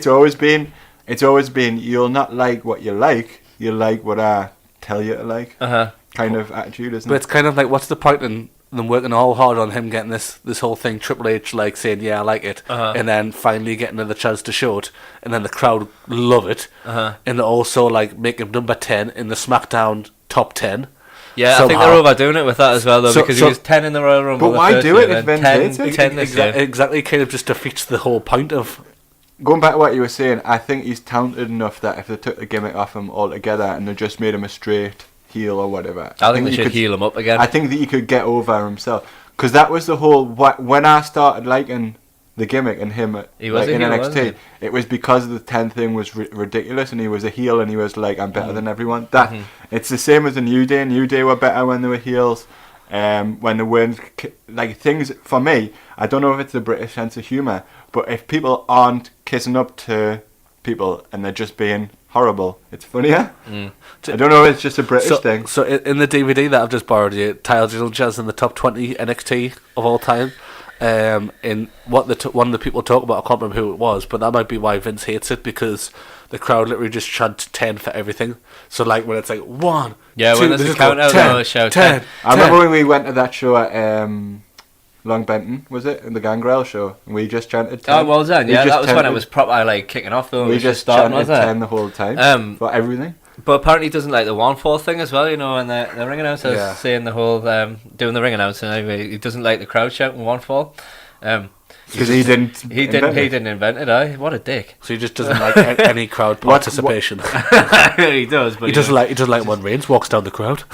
always been you'll not like what you like. You like what I tell you to like. Kind of attitude, isn't But it? it's kind of like, what's the point in them working all hard on him getting this whole thing? Triple H like saying, "Yeah, I like it," and then finally getting another chance to show it, and then the crowd love it, and they also like make him number 10 in the SmackDown top 10. Yeah, I think Somehow. they're overdoing it with that as well, though, So- because so- he was 10 in the Royal Rumble. But the why first do year, it if then Vince hates it? 10 this year. Exactly, kind of just defeats the whole point of going back to what you were saying, I think he's talented enough that if they took the gimmick off him altogether and they just made him a straight heel or whatever, I think they should heal him up again. I think that he could get over himself, because that was the whole. When I started liking the gimmick and him He was like, a in heel, NXT, wasn't he? it was because the 10 thing was ridiculous, and he was a heel, and he was like, I'm better than everyone. That it's the same as the New Day. New Day were better when they were heels. When they weren't like things for me, I don't know if it's the British sense of humour, but if people aren't kissing up to people and they're just being horrible, it's funnier. I don't know if it's just a British thing. So in the DVD that I've just borrowed you, Tyler Dillinger's in the top 20 NXT of all time. In what one of the people talk about, I can't remember who it was, but that might be why Vince hates it, because the crowd literally just chant 10 for everything. So like when it's like 1, Yeah, 2, when there's they a just go count out, 10, they'll shout 10. 10. I remember when we went to that show at Long Benton, was it? In the Gangrel show, and we just chanted 10. Oh, well done. We Yeah, just that was when it chanted- was proper like kicking off though. It We was just starting, chanted wasn't it? 10 the whole time for everything. But apparently he doesn't like the 1-4 thing as well, you know, and the ring announcer's Yeah. saying the whole, doing the ring announcing anyway, he doesn't like the crowd shouting 1-4. Because he didn't. He didn't invent it, What a dick. So he just doesn't like any crowd participation. He does, but He doesn't like when Reigns walks down the crowd.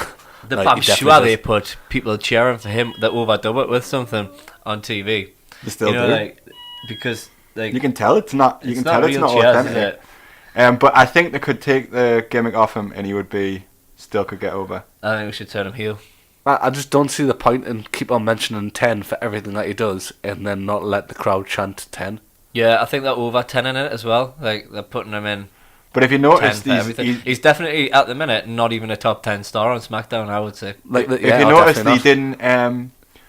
The Like, I'm he sure definitely they does. put people cheering for him that overdub it with something on TV. They still You know, do. like, because like You can tell it's not. You it's can not tell it's real not cheers, is authentic. it? But I think they could take the gimmick off him, and he would be still could get over. I think we should turn him heel. I just don't see the point in keep on mentioning 10 for everything that he does and then not let the crowd chant 10. Yeah, I think they're over 10 in it as well. Like they're putting him in But if you 10 notice, for everything. He's definitely at the minute not even a top 10 star on SmackDown, I would say. Like if you notice, he didn't.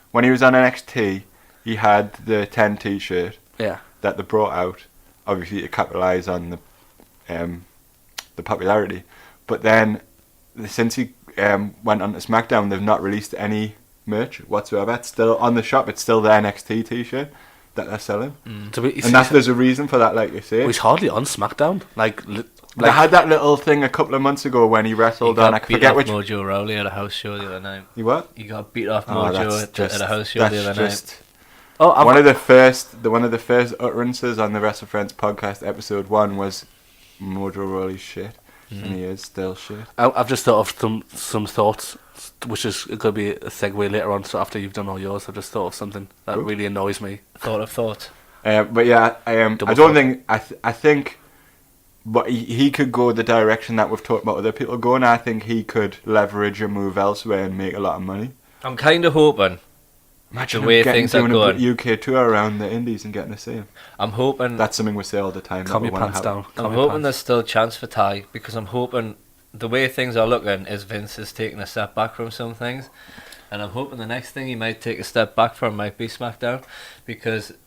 When he was on NXT, he had the 10 T-shirt Yeah. that they brought out, obviously to capitalise on the popularity. But then, since he went on to SmackDown, they've not released any merch whatsoever. It's still on the shop. It's still the NXT T-shirt that they're selling, and there's a reason for that, like you say. He's hardly on SmackDown. They had that little thing a couple of months ago when he wrestled on. I beat forget off which. Mojo Rawley at a house show the other night. You what? He got beat off Oh, Mojo that's at a house show the other night. one of the first utterances on the WrestleFriends podcast, episode 1, was Mojo Rawley's shit, and he is still shit. I've just thought of some thoughts, which is going to be a segue later on. So after you've done all yours, I've just thought of something that Cool. really annoys me. Thought. But yeah, I Double don't thought. think I think, but he could go the direction that we've talked about other people going. I think he could leverage a move elsewhere and make a lot of money. I'm kind of hoping Imagine the way him things are doing going. a UK tour around the Indies and getting to see him. I'm hoping That's something we say all the time. Calm that your we wanna pants have. down. I'm Calm your hoping pants. there's still a chance for Ty, because I'm hoping the way things are looking is Vince is taking a step back from some things, and I'm hoping the next thing he might take a step back from might be SmackDown,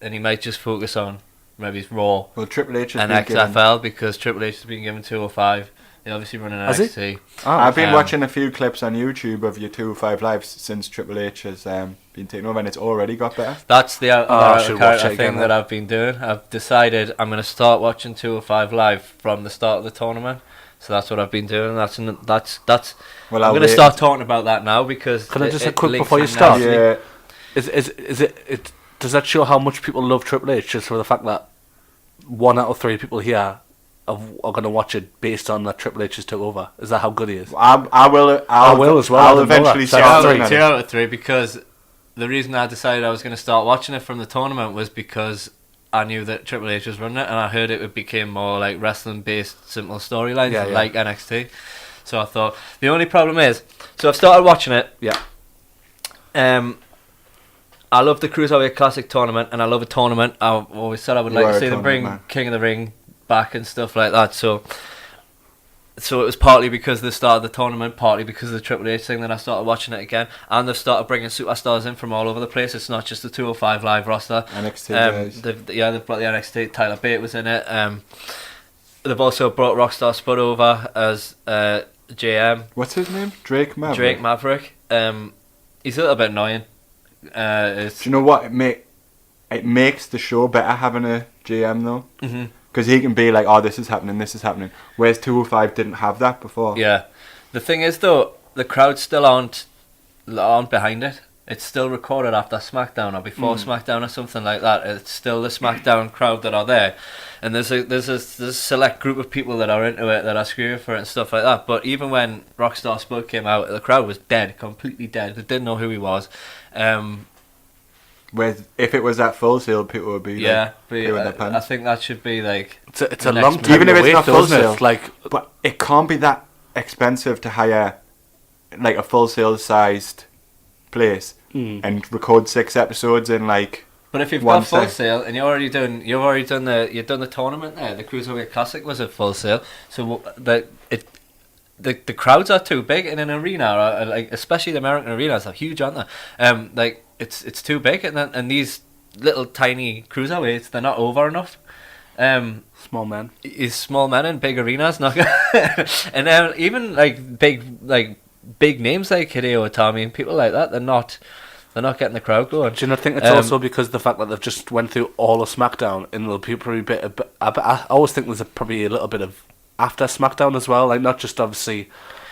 and he might just focus on maybe it's Raw Well, Triple H has and been given- XFL, because Triple H has been given 205. They're obviously running Has he? NXT. I've been Um, watching a few clips on YouTube of your 205 Lives since Triple H has been taken over, and it's already got better. That's the I should watch it thing again, that then. I've been doing. I've decided I'm going to start watching 205 Live from the start of the tournament. So that's what I've been doing. That's Well, I'm I'll going to wait. start talking about that now, because Can I just it quick links before you in start? nicely. Yeah, Is it does that show how much people love Triple H, just for the fact that 1 out of 3 people here are going to watch it based on that Triple H has took over? Is that how good he is? I will as well. I I'll didn't know eventually that. So start that's doing Two it. out of 3, because the reason I decided I was going to start watching it from the tournament was because I knew that Triple H was running it, and I heard it became more like wrestling based simple storylines, Yeah. like NXT. So I thought the only problem is, so I've started watching it. Yeah. I love the Cruiserweight Classic tournament, and I love a tournament. I've always said I would You like are to a see them bring tournament man. King of the Ring back and stuff like that. So it was partly because of the start of the tournament, partly because of the Triple H thing that I started watching it again. And they've started bringing superstars in from all over the place. It's not just the 205 Live roster. NXT guys. They've brought the NXT. Tyler Bate was in it. They've also brought Rockstar Spud over as JM. What's his name? Drake Maverick. Drake Maverick. He's a little bit annoying. Do you know what? It makes the show better having a GM though. Mhm. Because he can be like, oh, this is happening. Whereas 205 didn't have that before. Yeah. The thing is, though, the crowd still aren't behind it. it's still recorded after SmackDown or before SmackDown or something like that. It's still the SmackDown crowd that are there, and there's a select group of people that are into it, that are screaming for it and stuff like that. But even when Rockstar Spud came out, the crowd was dead, completely dead. They didn't know who he was. Where if it was at Full Sail, people would be Yeah, pooing their I pants. think that should be like It's the a next long move. time Even if to it's wait, not though, Full isn't it? Sail, Like, but it can't be that expensive to hire like a Full Sail sized place and record 6 episodes in like. But if you've one got Full sec. Sail and you've done the tournament there, the Cruiserweight Classic was at Full Sail, so the crowds are too big in an arena, or like especially the American arenas are huge, aren't they? Like it's too big, and these little tiny cruiserweights, they're not over enough. small man. Is small men in big arenas not and even like big names like Hideo Itami and people like that, they're not getting the crowd going. Do you not think it's also because of the fact that they've just went through all of SmackDown, and there'll be probably I always think there's probably a little bit of after SmackDown as well, like not just obviously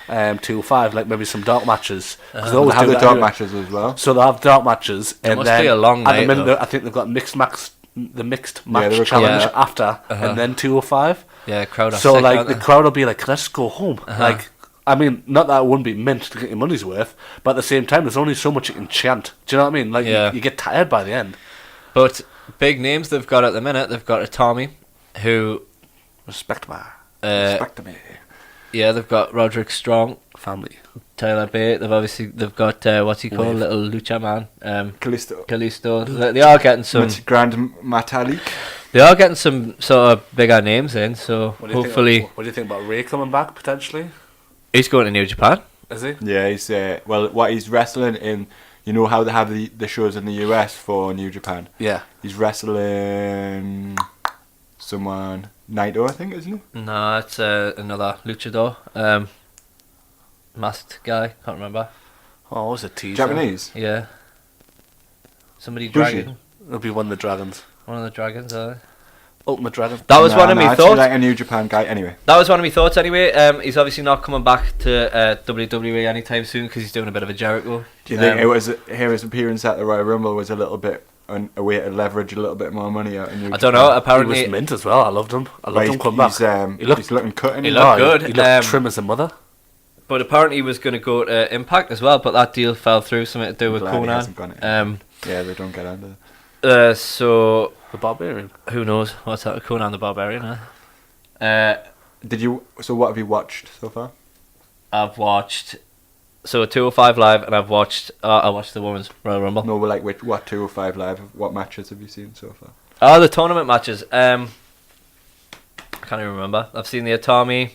205, like maybe some dark matches. Because they always Have do the that dark anyway. matches as well. So they'll have dark matches, and must then be a long at the night, minute, though. I think they've got the mixed match they record- challenge Yeah. after, and then 205. Yeah, crowd are So sick, like aren't the they? crowd will be like, let's go home. Like, I mean, not that it wouldn't be meant to get your money's worth, but at the same time, there's only so much you can chant. Do you know what I mean? Like, Yeah. you get tired by the end. But big names they've got at the minute, they've got Itami, who Respect my Respect me. yeah, they've got Roderick Strong, family. Tyler Bate. They've got what's he called, Wave. little lucha man, Callisto. They are getting some. Grand Metalik. They are getting some sort of bigger names in. So hopefully What do you think about Ray coming back potentially? he's going to New Japan. Is he? Yeah, he's what he's wrestling in. You know how they have the shows in the US for New Japan. Yeah. He's wrestling someone Naito, I think, isn't he? No, it's another luchador, masked guy. Can't remember. Oh, what was it? Teaser? Japanese. Yeah, somebody Bushi. dragon. It'll be one of the dragons. One of the dragons. Ultimate Dragon. That was one of my actually thoughts. like a New Japan guy. Anyway, That was one of my thoughts anyway. He's obviously not coming back to WWE anytime soon because he's doing a bit of a Jericho. do you think his appearance at the Royal Rumble was a little bit a way to leverage a little bit more money out of New I Japan? don't know. He Apparently, was mint as well. I loved him. I loved him coming back. He's looking cut. he looked good. He looked trim as a mother. but apparently he was going to go to Impact as well. But that deal fell through. Something to do with Glad he hasn't gone Conan. to Yeah, they don't get under it. So The Barbarian. who knows what's that? Conan the Barbarian. Huh? Did you? So what have you watched so far? I've watched 205 Live, and I watched the Women's Royal Rumble. No, but like what 205 Live? What matches have you seen so far? Oh, the tournament matches. I can't even remember. I've seen the Atami.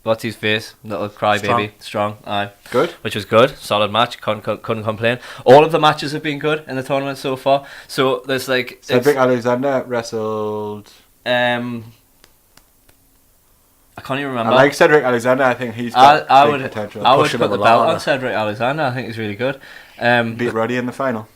What's his face? Little crybaby. Strong. Aye. Good. Which was good. Solid match. Couldn't complain. All of the matches have been good in the tournament so far. So there's like Cedric Alexander wrestled. I can't even remember. I like Cedric Alexander. I think he's got I big would potential. I would Push him put up the a lot, belt aren't on they? Cedric Alexander. I think he's really good. Beat Roddy in the final.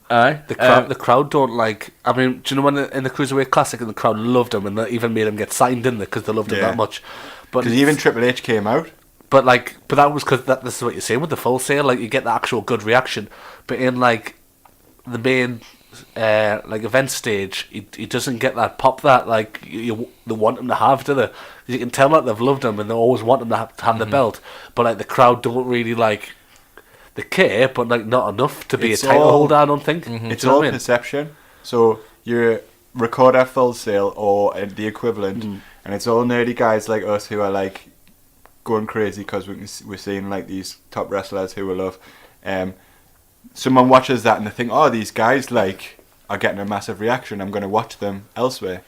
Aye. The crowd don't like. I mean, do you know when in the Cruiserweight Classic, and the crowd loved him, and they even made him get signed in there because they loved him Yeah. that much. But Because even Triple H came out. But that was because this is what you're saying with the Full Sail. Like, you get the actual good reaction, but in like the main like event stage, he doesn't get that pop that like they want him to have, do they? You can tell that they've loved him and they always want him to have the belt, but like the crowd don't really like. They care, but like not enough to be It's a title all- holder. I don't think It's Do you know all what I mean? perception. So you record a Full Sail or the equivalent, and it's all nerdy guys like us who are like going crazy because we're seeing like these top wrestlers who we love. Someone watches that and they think, oh, these guys like are getting a massive reaction. I'm going to watch them elsewhere.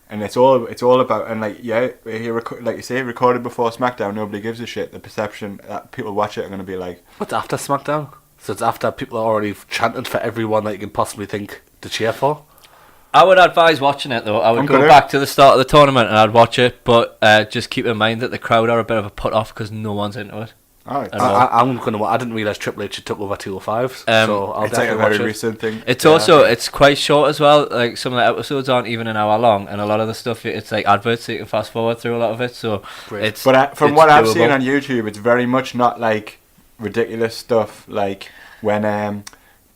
And it's all about, and like, yeah, like you say, recorded before SmackDown, nobody gives a shit. The perception that people watch it are going to be like, What's after SmackDown? So it's after people are already chanted for everyone that you can possibly think to cheer for. I would advise watching it though. I would I'm go gonna- back to the start of the tournament and I'd watch it, but just keep in mind that the crowd are a bit of a put off because no one's into it. alright. I know. I didn't realise Triple H took over 205s, Um, so I'll It's like a definitely very watch it. recent thing. It's also it's quite short as well. Like some of the episodes aren't even an hour long, and a lot of the stuff it's like adverts, so you can fast forward through a lot of it. So Great. it's But from it's what I've doable. seen on YouTube, it's very much not like ridiculous stuff. Like when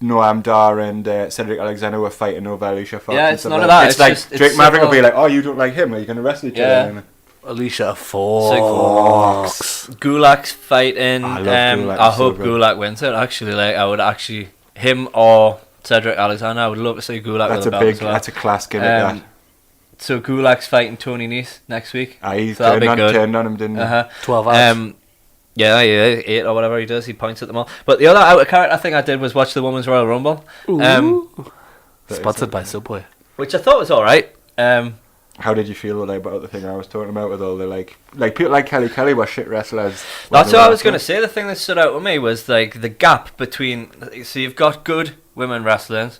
Noam Dar and Cedric Alexander were fighting over Alicia Fox. Yeah, and it's stuff none of like that. It's like just, Drake it's Maverick will simple. be like, "Oh, you don't like him? Are you going to wrestle each Yeah. other?" Alicia Fox. Gulak's fighting. I love Gulak, I he's so hope good. Gulak wins it. Actually, like I would actually him or Cedric Alexander. I would love to see Gulak That's with a a belt big, as well. that's a class gimmick. That. So Gulak's fighting Tony Nese next week. He so that'll be good. turned on him, didn't he? 12 hours. Yeah, 8 or whatever he does. He points at them all. But the other out of character thing I did was watch the Women's Royal Rumble. Sponsored by Subway. Which I thought was alright. How did you feel about the thing I was talking about with all the like people like Kelly were shit wrestlers? That's what I was going to say. The thing that stood out with me was like the gap between. So you've got good women wrestlers.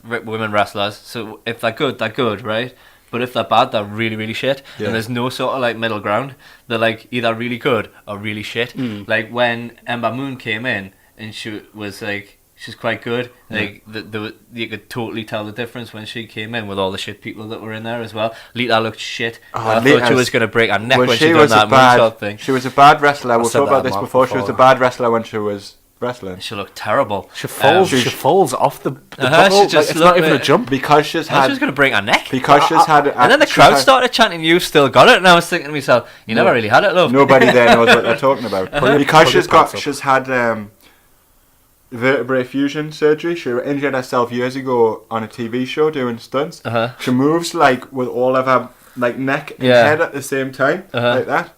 So if they're good, right? But if they're bad, they're really, really shit. Yeah. And there's no sort of like middle ground. They're like either really good or really shit. Like when Ember Moon came in and she was like, she's quite good. Like you could totally tell the difference when she came in with all the shit people that were in there as well. Lita looked shit. I thought she was going to break her neck when she done that moonsault thing. She was a bad wrestler. We've talked about this before. She was a before. bad wrestler when she was wrestling. She looked terrible. She falls off the she just it's not even a jump. Because she's I thought had. she was going to break her neck. Because she's had. And then the crowd started chanting, "You've still got it." And I was thinking to myself, "You never really had it, love." Nobody there knows what they're talking about. Because she's had vertebrae fusion surgery. She injured herself years ago on a TV show doing stunts. She moves like with all of her like neck and head at the same time, like that.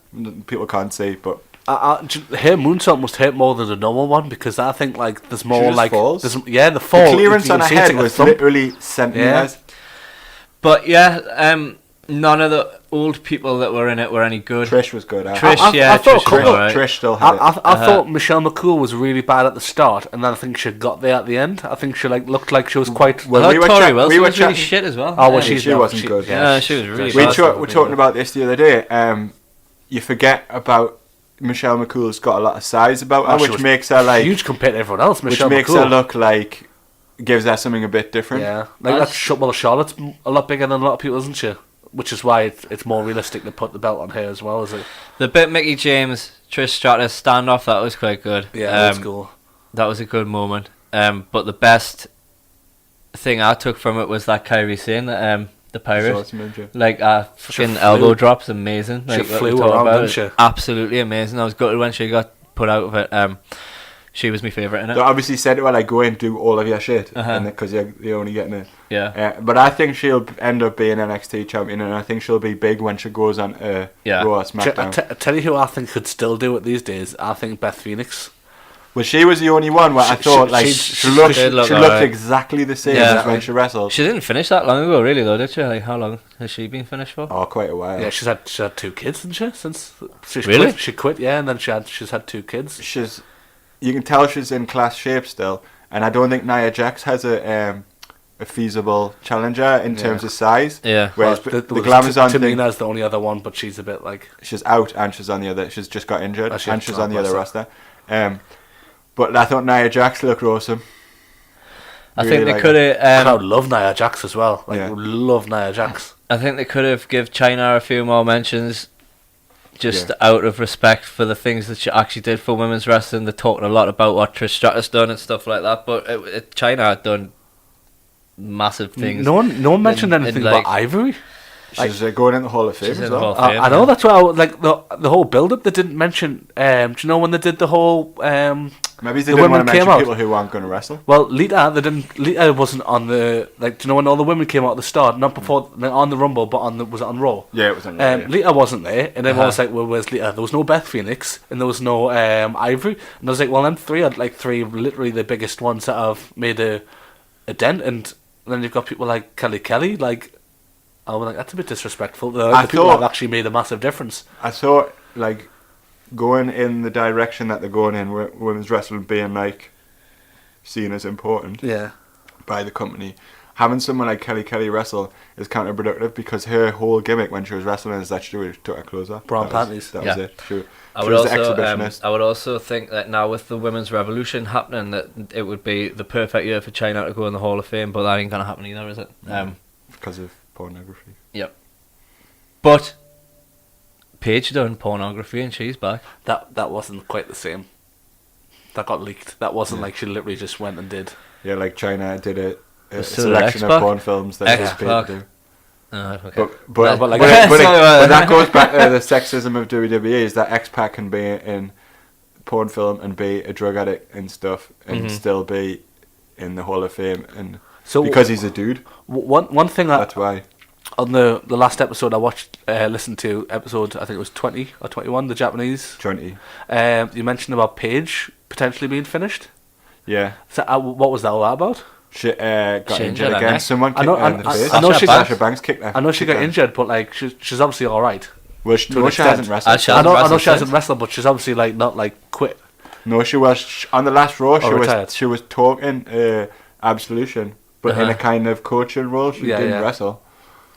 People can't see, but her moonsault must hurt more than the normal one because I think like there's more just like falls. the fall. the clearance you on her see it's head like a was thump. literally centimeters. But yeah, none of the old people that were in it were any good. Trish was good. I thought Trish was alright. Trish still had it. I thought Michelle McCool was really bad at the start, and then I think she got there at the end. I think she like looked like she was quite. Well, I we thought were Tori Wilson was really chatting- shit as well. Oh, well, Yeah. she wasn't good. Yeah, she was really We bad. were talking about this the other day. You forget about Michelle McCool's got a lot of size about her, she which was makes her like huge compared to everyone else. which Michelle makes McCool. her look like gives her something a bit different. Yeah, like that's Charlotte's a lot bigger than a lot of people, isn't she? Which is why it's more realistic to put the belt on her as well, is it? The bit Mickey James, Trish Stratus standoff, that was quite good. Yeah, that's cool. That was a good moment. But the best thing I took from it was that Kyrie Sane, the pirate. Swordsman, Like fucking flew. elbow drops, amazing. She Like, what flew we talked around, about, didn't she? absolutely amazing. I was gutted when she got put out of it. She was my favourite in They it. obviously said to her like, go and do all of your shit, Uh-huh. because you're only getting it. Yeah. But I think she'll end up being NXT champion, and I think she'll be big when she goes on Yeah. Raw or I SmackDown. tell you who I think could still do it these days. I think Beth Phoenix. Well, she was the only one where I thought like she looked did look she looked alright. exactly the same Yeah. as when she wrestled. She didn't finish that long ago, really, though, did she? Like, how long has she been finished for? Oh, quite a while. Yeah, she's had 2 kids, hasn't she? Since Really? She quit, yeah, and then she's had 2 kids. You can tell she's in class shape still, and I don't think Nia Jax has a feasible challenger in terms of size. Yeah. Whereas Well, the Glamazon thing, Tamina's the only other one, but she's a bit like she's out and she's on the other. She's just got injured she and had she's on the other wrestler. roster. But I thought Nia Jax looked awesome. I Really think they like could have. crowd love Nia Jax as well. Like Yeah. love Nia Jax. I think they could have give China a few more mentions, just Yeah. out of respect for the things that she actually did for women's wrestling. They're talking a lot about what Trish Stratus done and stuff like that, but China had done massive things. No one mentioned in, anything like, about Ivory. She's going in the Hall of Fame She's as in the well. Hall of Fame. I know, that's why like the whole build up they didn't mention. Do you know when they did the whole Maybe they the didn't want women to came mention out. people who aren't going to wrestle. Well, Lita wasn't on the like. Do you know when all the women came out at the start? Not before on the Rumble, but was it on Raw? Yeah, it was on Raw, yeah. Lita wasn't there, and everyone was like, "Well, where's Lita?" There was no Beth Phoenix, and there was no Ivory, and I was like, "Well, them 3 are like 3 literally the biggest ones that have made a dent." And then you've got people like Kelly, like. I was like, that's a bit disrespectful. The people have actually made a massive difference. I thought like going in the direction that they're going in, women's wrestling being like seen as important Yeah. by the company. Having someone like Kelly wrestle is counterproductive because her whole gimmick when she was wrestling is that she took her clothes off. Bra and That was- panties. That Yeah. was it. She I would was the also, exhibitionist. I would also think that now with the women's revolution happening, that it would be the perfect year for China to go in the Hall of Fame, but that ain't gonna happen either, is it? Because of pornography. Yep. But Paige done pornography and she's back. That wasn't quite the same. that got leaked. That wasn't like she literally just went and did. Yeah, like China did a still selection of X-Pac? porn films that was paid X-Pac. to do. Oh, okay. But but like- but that goes back to the sexism of WWE, is that X-Pac can be in porn film and be a drug addict and stuff and still be in the Hall of Fame, and So because he's a dude, one thing that that's why. on the last episode I watched, listened to episode, I think it was 20 or 21, the Japanese. 20. You mentioned about Paige potentially being finished. Yeah. So, what was that all about? She got She injured injured her again. neck. Someone I kicked know- her in the I- face. I know she got- Sasha Banks kicked her. I know she got kicked her. injured, but like she's obviously all right. Well, she, to an no, she extent. hasn't wrestled. She I hasn't know wrestled she hasn't since. wrestled, but she's obviously like not like quit. No, she was on the last Raw. She retired. was talking Absolution, but in a kind of coaching role. She Yeah, didn't yeah. wrestle.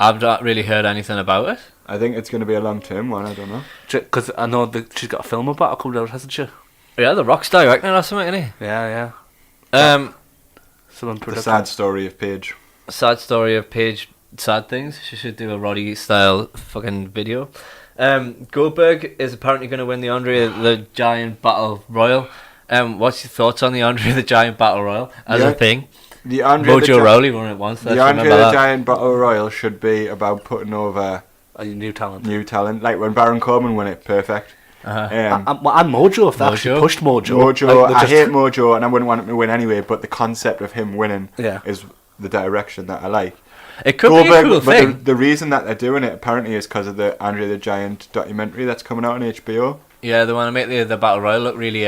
I've not really heard anything about it. I think it's going to be a long-term one. I don't know. Because I know that she's got a film about it coming out, hasn't she? Yeah, the Rock's directing or something, isn't Yeah, he? Someone The produced sad story of Paige. Sad story of Paige. Sad things. She should do a Roddy style fucking video. Goldberg is apparently going to win the Andre the Giant Battle Royal. What's your thoughts on the Andre the Giant Battle Royal as Yeah. a thing? The Andre Mojo Rawley won it once. The let's Andre remember the that. Giant Battle Royal should be about putting over a new talent. new talent. Like when Baron Corbin won it, perfect. Uh-huh. And Mojo, if they actually Mojo. pushed Mojo. Mojo, like, they I just- hate Mojo, and I wouldn't want him to win anyway. But the concept of him winning Yeah. is the direction that I like. It could be a cool but thing. the reason that they're doing it apparently is because of the Andre the Giant documentary that's coming out on HBO. Yeah, they want to make the Battle Royal look really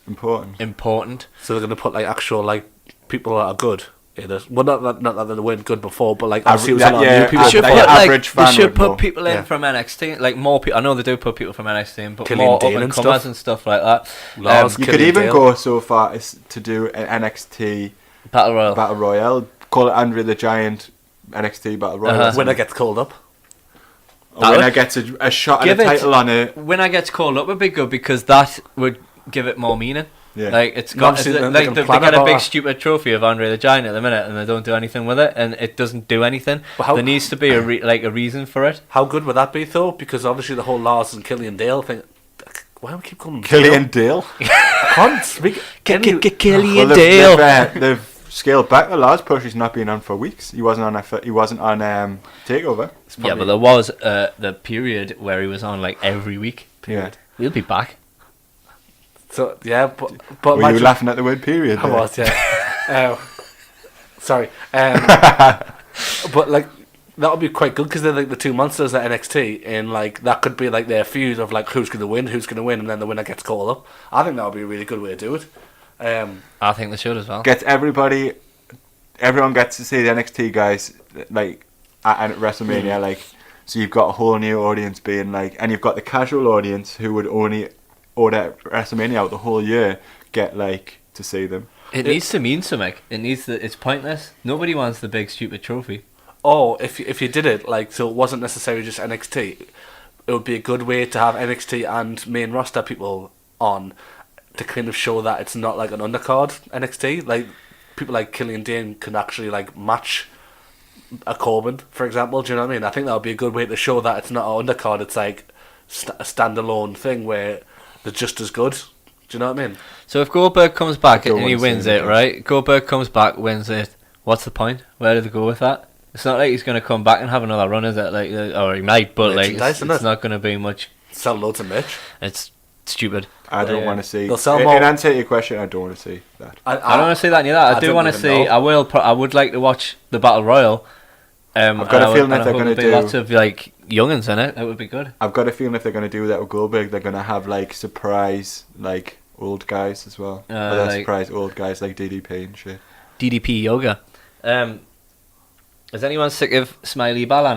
Important. important. So they're going to put like actual like people that are good in it. Well, not that they weren't good before, but like obviously it was a lot of new people. They should like put an like average they fan should would put know. people in Yeah. from NXT, like more people. I know they do put people from NXT in, but Killian more Dane up and and comers stuff. and stuff like that. Lars, You Killian could even Dale. go so far as to do an NXT Battle Royal. Battle Royale. Call it Andre the Giant NXT Battle Royale. Uh-huh. Winner gets called up. Or winner gets a shot at Give a it- title on it. When I get called up would be good because that would give it more meaning. Yeah. Like it's No, got obviously it's then like they can they plan get a about big that. stupid trophy of Andre the Giant at the minute and they don't do anything with it and it doesn't do anything. But how- There needs to be a a reason for it. How good would that be though? Because obviously the whole Lars and Killian Dale thing. Why do we keep calling him Killian Dale. Dale? I can't speak. Killian Well, Dale. they've scaled back the last push. He's not been on for weeks. He wasn't on. He wasn't on Takeover. Yeah, but there was the period where he was on like every week. Yeah. We'll be back. So yeah, but Were you imagine- laughing at the word period? I there? was, yeah. Sorry. But like that would be quite good because they're like the two monsters at NXT, and like that could be like their feud of like who's gonna win, and then the winner gets called up. I think that would be a really good way to do it. I think they should as well. Gets everyone gets to see the NXT guys like at WrestleMania. Like, so you've got a whole new audience being like, and you've got the casual audience who would only order WrestleMania out the whole year get like to see them. It needs to mean something. It's pointless. Nobody wants the big stupid trophy. Or if you did it like so, it wasn't necessarily just NXT. It would be a good way to have NXT and main roster people on to kind of show that it's not like an undercard NXT. Like people like Killian Dane can actually like match a Corbin, for example. Do you know what I mean? I think that would be a good way to show that it's not an undercard. It's like a standalone thing where they're just as good. Do you know what I mean? So if Goldberg comes back I don't and he wanna see wins him it, again. right? Goldberg comes back, wins it. What's the point? Where do they go with that? It's not like he's going to come back and have another run, is it? Like, or he might, but like, Merchandise, it's isn't it? not going to be much. Sell loads of merch. It's stupid. I don't want to see. They'll sell in more- answer to your question, I don't want to see that. I don't want to see that neither. I do don't want to even see. know. I will. I would like to watch the Battle Royal. I've got a feeling that they're going gonna to do- lots of like youngins in it. That would be good. I've got a feeling if they're going to do that with Goldberg, they're going to have like surprise like old guys as well. Or they're like- surprise old guys like DDP and shit. DDP yoga. Is anyone sick of Smiley Balor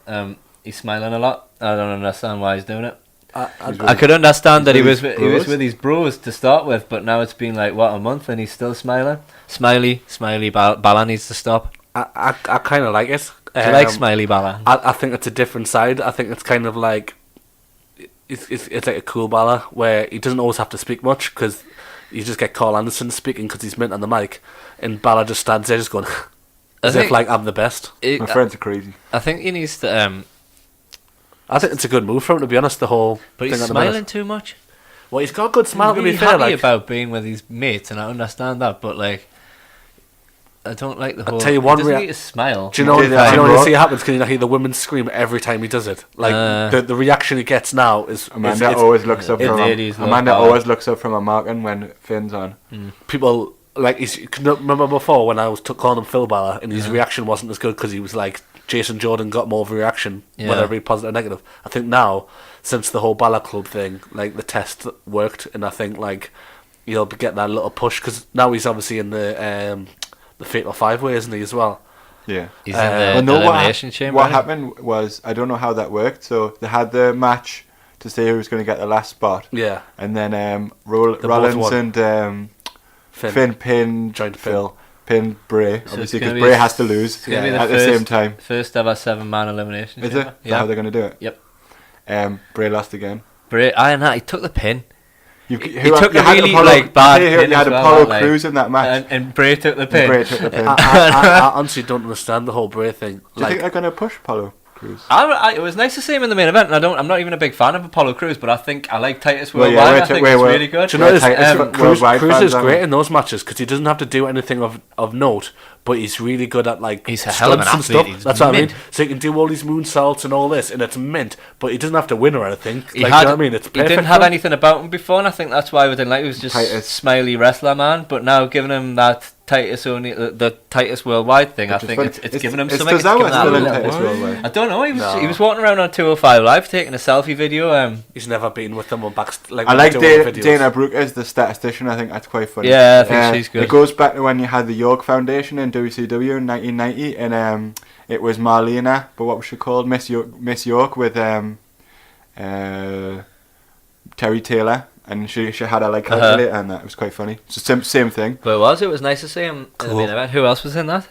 now? He's smiling a lot. I don't understand why he's doing it. I could understand that he was with his he was bros. with his bros to start with, but now it's been like what, a month and he's still smiling. Smiley Balor needs to stop. I kind of like it. Do you like Smiley Balor? I think it's a different side. I think it's kind of like it's like a cool Balor where he doesn't always have to speak much because you just get Carl Anderson speaking because he's mint on the mic, and Balor just stands there just going as if like I'm the best. My friends are crazy. I think he needs to. I think it's a good move for him, to be honest. The whole But thing he's at the minute. smiling too much. Well, he's got a good smile, He's really to be fair. happy Like, about being with his mates, and I understand that, but like, I don't like the whole. tell you one he doesn't rea- need to smile. do you know? He did Do that you know in when you Raw. see it happens? Can you hear the women scream every time he does it? Like the reaction he gets now is Amanda it's always looks up it from ladies love Amanda that. always looks up from a marking when Finn's on. people like. You can remember before when I was calling him Phil Balor, and his reaction wasn't as good because he was like Jason Jordan got more of a reaction, Yeah. whether it be positive or negative. I think now, since the whole Balor Club thing, like the test worked, and I think like he'll be getting that little push because now he's obviously in the Fatal 5-Way, isn't he, as well? Yeah. He's in the Well, no, elimination chamber. what isn't he? happened was, I don't know how that worked. So they had the match to see who was going to get the last spot, Yeah. and then both Rollins won. and Finn pinned Joined Phil, pinned Bray, So obviously it's because gonna be Bray the has to lose It's gonna be at the first, same time. First ever 7-man elimination. Is it? chamber. Is that Yeah. how they're going to do it? Yep. Bray lost again. Bray, he took the pin. You, He took a really bad pin You had as well, Apollo like, Crews in that match. and Bray took the pin. Bray took the pin. I honestly don't understand the whole Bray thing. Do you think they're going to push Apollo Crews? It was nice to see him in the main event, and I'm not even a big fan of Apollo Crews, but I think I like Titus Well, Worldwide. yeah, I think we're- it's really good. Do you know Yeah, this? Titus Cruz Worldwide is fans, great aren't in those matches because he doesn't have to do anything of note, but he's really good at like He's a hell of an stunts and athlete. stuff. He's That's what I mean. mint. So he can do all these moonsaults and all this, and it's mint. But he doesn't have to win or anything. He Like, had, you know what I mean? It's he perfect didn't for have him. anything about him before, and I think that's why we didn't like him. He was just Titus. smiley wrestler man. But now giving him that Titus only the Titus Worldwide thing, I think it's giving him something. It's Tozawa giving that still a in little- Titus Worldwide? I don't know. He was No. walking around on 205 Live taking a selfie video. He's never been with them on back. Like, I when like they do all the Dana videos. Brooke as the statistician. I think that's quite funny. Yeah, I think she's good. It goes back to when you had the York Foundation in WCW in 1990, and it was Marlena, but what was she called? Miss York with Terry Taylor, and she had a like calculator, and that was quite funny. It's the same thing. But it was nice to see him in the Cool. main event. Who else was in that?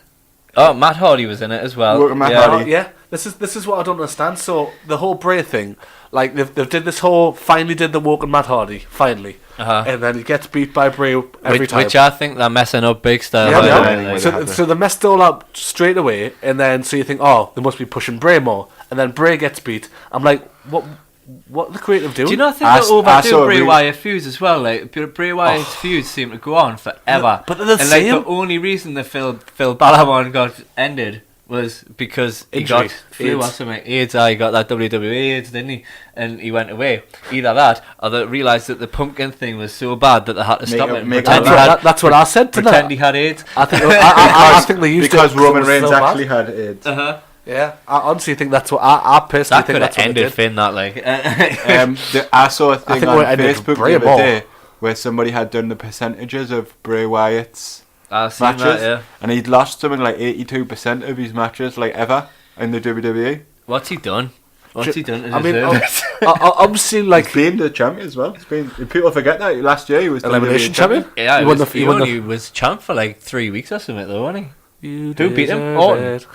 Oh, Matt Hardy was in it as well. Working Matt yeah. Hardy. Yeah, this is what I don't understand. So the whole Bray thing, like they've did this whole finally did the walk on Matt Hardy finally, Uh-huh. and then he gets beat by Bray every time. Which I think they're messing up big style. Yeah, by they the are. way, Anyway, like- they have So they messed it all up straight away, and then so you think, oh, they must be pushing Bray more, and then Bray gets beat. I'm like, what are the creative doing? Do you not think I they'll saw overdo a Bray re- Wyatt feuds as well? Like Bray Wyatt's feuds seem to go on forever. But they're the and like same. the only reason the Phil Balor one got ended was because he Injury. got flu or AIDS. something. AIDS, he got that WWE AIDS, didn't he? And he went away. Either that, or they realised that the pumpkin thing was so bad that they had to stop it. And That's what I said to pretend that. he had AIDS. I think I think they used because it Roman it was Reigns so bad. actually had AIDS. Uh-huh. Yeah, I honestly think that's what I personally That think could have that's what they ended did. Finn. That like. I saw a thing think on what ended Facebook Bray the other more. day where somebody had done the percentages of Bray Wyatt's I've seen matches, that, yeah. and he'd lost something like 82% of his matches, like ever, in the WWE. What's he done? What's he done to I mean, deserve it? obviously, like He's been the champion as well. People forget that last year he was elimination WWE champion. Yeah, he he, won was, the. he He won only the. was champ for like 3 weeks or something, though, wasn't he? You Who beat him? deserve Orton. it.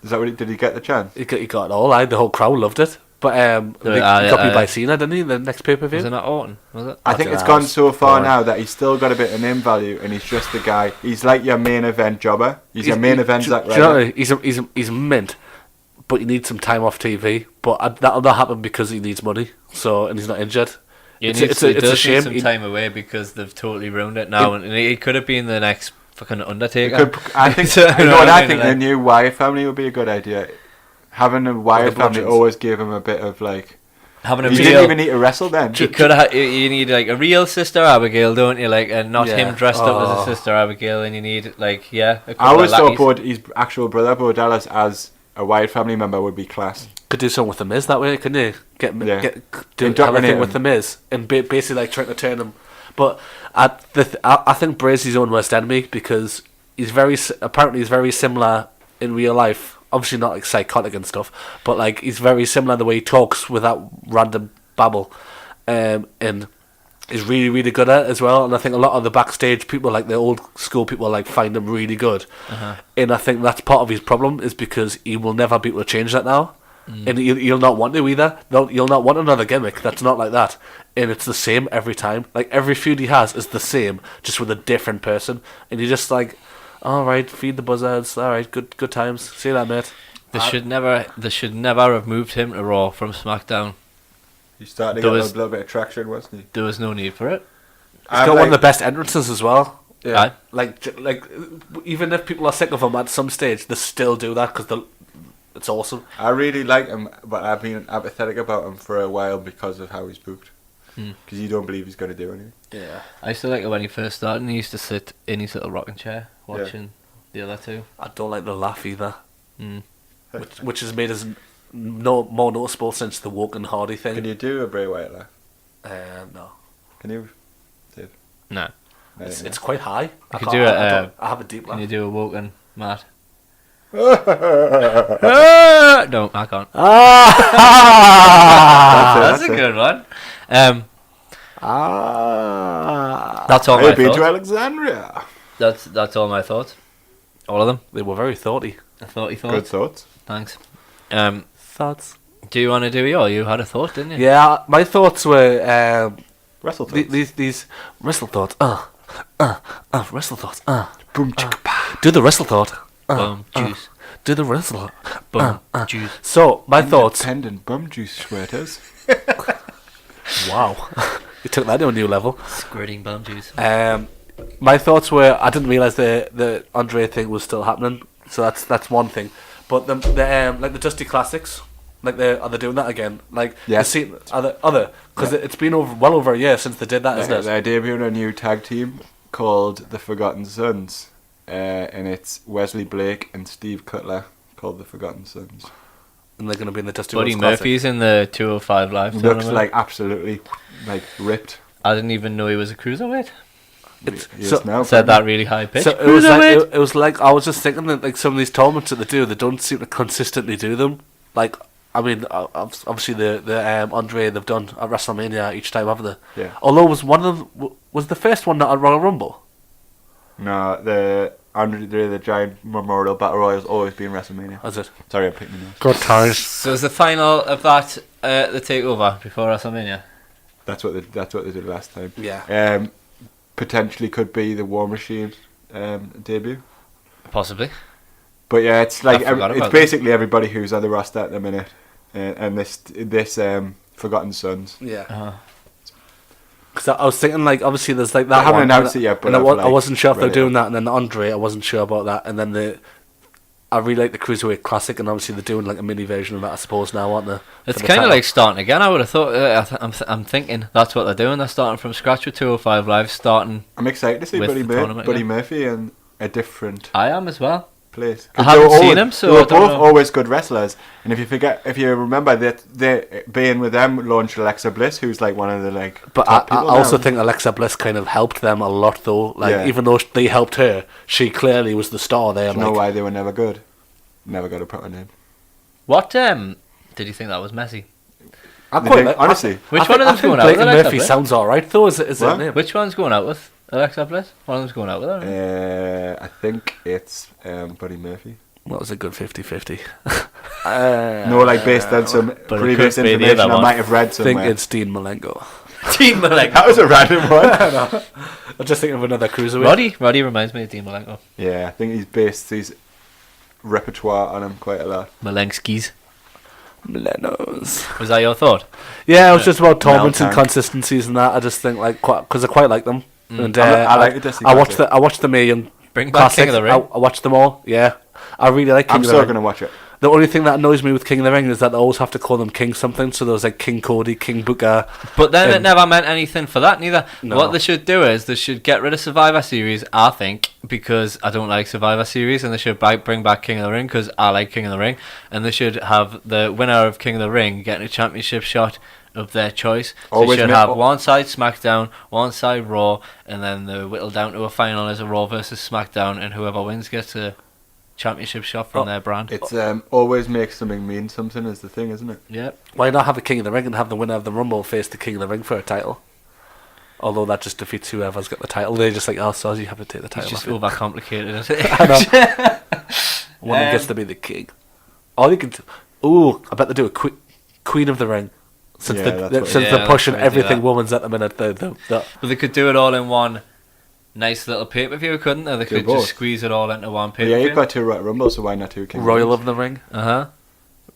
Is that what did he get the chance? He got it all. The whole crowd loved it. But he got beat by Cena, didn't he? The next pay per Was it view. not Orton? Was it? I think don't it's know, gone it's so far boring. now that he's still got a bit of name value, and he's just the guy. He's like your main event jobber. He's your main event Zack Do you know Ryder. what? He's mint, but he needs some time off TV. But that'll not happen because he needs money. So and he's not injured. He It's needs, a he does need shame. some He- time away because they've totally ruined it now, and he could have been the next fucking Undertaker. I think. So, You know what I mean? think? Like, The new Wyatt family would be a good idea. Having a Wyatt family Bludgeons. always gave him a bit of like. having a You real. didn't even need to wrestle then. You could have. You need like a real Sister Abigail, don't you? Like, and not Yeah. him dressed up as Oh. a Sister Abigail, and you need like a I couple always of thought lackeys. his actual brother Bo Dallas as a Wyatt family member would be class. Could do something with the Miz that way, couldn't you? Do Indoctrinate everything him. with the Miz and basically like trying to turn him. But I think Bray's his own worst enemy because he's apparently he's very similar in real life. Obviously not like psychotic and stuff, but like he's very similar the way he talks without random babble, and he's really really good at it as well. And I think a lot of the backstage people, like the old school people, like find him really good. And I think that's part of his problem is because he will never be able to change that now. And you'll not want to either. You'll not want another gimmick that's not like that. And it's the same every time. Like every feud he has is the same, just with a different person. And you're just like, all right, feed the buzzards. All right, good times. See you later, mate. They should never have moved him to Raw from SmackDown. He started to There get was- a little bit of traction, wasn't he? There was no need for it. He's got one of the best entrances as well. Yeah. Aye. Like even if people are sick of him at some stage, they still do that because it's awesome. I really like him, but I've been apathetic about him for a while because of how he's booked. Because you don't believe he's going to do anything. Yeah. I used to like it when he first started and he used to sit in his little rocking chair watching the other two. I don't like the laugh either, Mm. which has made us more noticeable since the Woken Hardy thing. Can you do a Bray Wyatt laugh? No. Can you? Dave? No. I don't know. It's quite high. I could can't- do it, I have a deep Can you laugh. do a Woken, Matt? No, I can't. That's a it. good one. Ah. That's all my I've been to thoughts. Alexandria. That's all my thoughts. All of them. They were very thoughty. I thought you Good thought. thoughts. Thanks. Thoughts. Do you want to do your? You had a thought, didn't you? Yeah, my thoughts were Wrestle thoughts. these wrestle thoughts. Wrestle thoughts. Boom chicka pa. Do the wrestle thought. Bum juice. Do the wrestle. Bum juice. So my thoughts. Independent bum juice sweaters. Wow, you took that to a new level. Squirting bum juice. My thoughts were I didn't realize the Andre thing was still happening. So that's one thing. But the like the Dusty Classics, like are they doing that again? Like Yes. because it's been well over a year since they did that, isn't it? They're debuting a new tag team called the Forgotten Sons. And it's Wesley Blake and Steve Cutler called the Forgotten Sons. And they're going to be in the Dusty Buddy Rhodes Classic. Murphy's in the 205 Live Looks tournament. like absolutely like ripped. I didn't even know he was a cruiserweight. He so- is now. Said that really high pitch. So it was like I was just thinking that like some of these tournaments that they don't seem to consistently do them. Like I mean, obviously the Andre they've done at WrestleMania each time, haven't they? Yeah. Although was one of them was the first one not at Royal Rumble. No, the Giant Memorial Battle Royal's always been WrestleMania. Was it? Sorry, I'm picking the nose. Good times. So is the final of that the takeover before WrestleMania? That's what they did last time. Yeah. Potentially could be the War Machine debut. Possibly. But yeah, it's like I forgot it's about basically everybody who's on the roster at the minute, and this Forgotten Sons. Yeah. Because I was thinking, like, obviously there's like that. They haven't one, announced and it yet, but and I've, I like, wasn't sure if they're read it doing up. that. And then the Andre, I wasn't sure about that. And then I really like the Cruiserweight Classic, and obviously they're doing like a mini version of that, I suppose now, aren't they? It's For the kind of title. like starting again. I would have thought. I'm thinking that's what they're doing. They're starting from scratch with 205 Live. Starting. I'm excited to see With the tournament, Buddy yeah. Murphy in a different I am as well. place. I haven't they were seen him, so they I were don't both know. always good wrestlers. And if you remember that they being with them launched Alexa Bliss, who's like one of the like. But I top people also now. think Alexa Bliss kind of helped them a lot, though. Like, Yeah. even though they helped her, she clearly was the star there. Do you know Like, why they were never good? Never got a proper name. What did you think that was messy? I They quite think- like, honestly. Which I one of think, them's going out? Blake with and Alexa Murphy Bliss? sounds alright, though. Is it What? their name? Which one's going out with Alexa Bliss? One of them's going out with her. I think it's Buddy Murphy. That was a good 50-50. No, like based on some it previous could be the information other I one. might have read I think somewhere. it's Dean Malenko. Dean Malenko. That was a random one. I'm just thinking of another cruiserweight. Roddy reminds me of Dean Malenko. Yeah, I think he's based his repertoire on him quite a lot. Malenskis. Melenos. Was that your thought? Yeah, it was just about tournaments and Tank. consistencies and that. I just think like because I quite like them. And I like the Dusty I watched Classic. I watched the Mae Young Bring back Classic. King of the Ring. I watched them all. Yeah, I really like King I'm of the still Ring. going to watch it. The only thing that annoys me with King of the Ring is that they always have to call them King something. So there was like King Cody, King Booker. But then it Um, never meant anything for that neither. No. What they should do is they should get rid of Survivor Series, I think, because I don't like Survivor Series, and they should bring back King of the Ring because I like King of the Ring, and they should have the winner of King of the Ring getting a championship shot of their choice. So Always they should make- have one side SmackDown, one side Raw, and then they whittle down to a final as a Raw versus SmackDown, and whoever wins gets a championship shot from their brand. It's always makes something mean something is the thing, isn't it? Yep. Why not have a King of the Ring and have the winner of the Rumble face the King of the Ring for a title? Although that just defeats whoever's got the title. They're just like, oh, so you have to take the It's title. just off you. overcomplicated, isn't it? I know. One that gets to be the king. All you can do. Ooh, I bet they do a Queen of the Ring. Since Yeah, that's what- since Yeah, they're that's pushing what they do everything that. women's at the minute. The But they could do it all in one nice little pay-per-view, couldn't they? They Do could both. just squeeze it all into one But pay-per-view. yeah, you've got two Royal Rumbles, so why not two King Royal Rings? of the Ring. Uh-huh.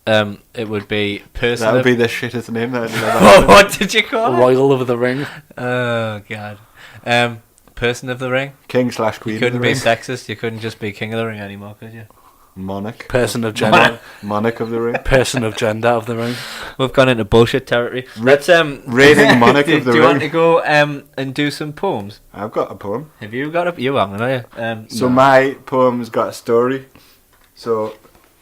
it would be person. That would of, be the shittest name that I've ever heard. what did you call it? Royal of the Ring. Oh god. Person of the ring. King/Queen. You couldn't of be the ring. sexist. You couldn't just be king of the ring anymore, could you? Monarch. Person of gender. Monarch of the ring. Person of gender of the ring. We've gone into bullshit territory. Let's Reigning monarch of the do you want ring. to go and do some poems? I've got a poem. Have you got a? You haven't, have you? So my poem's got a story. So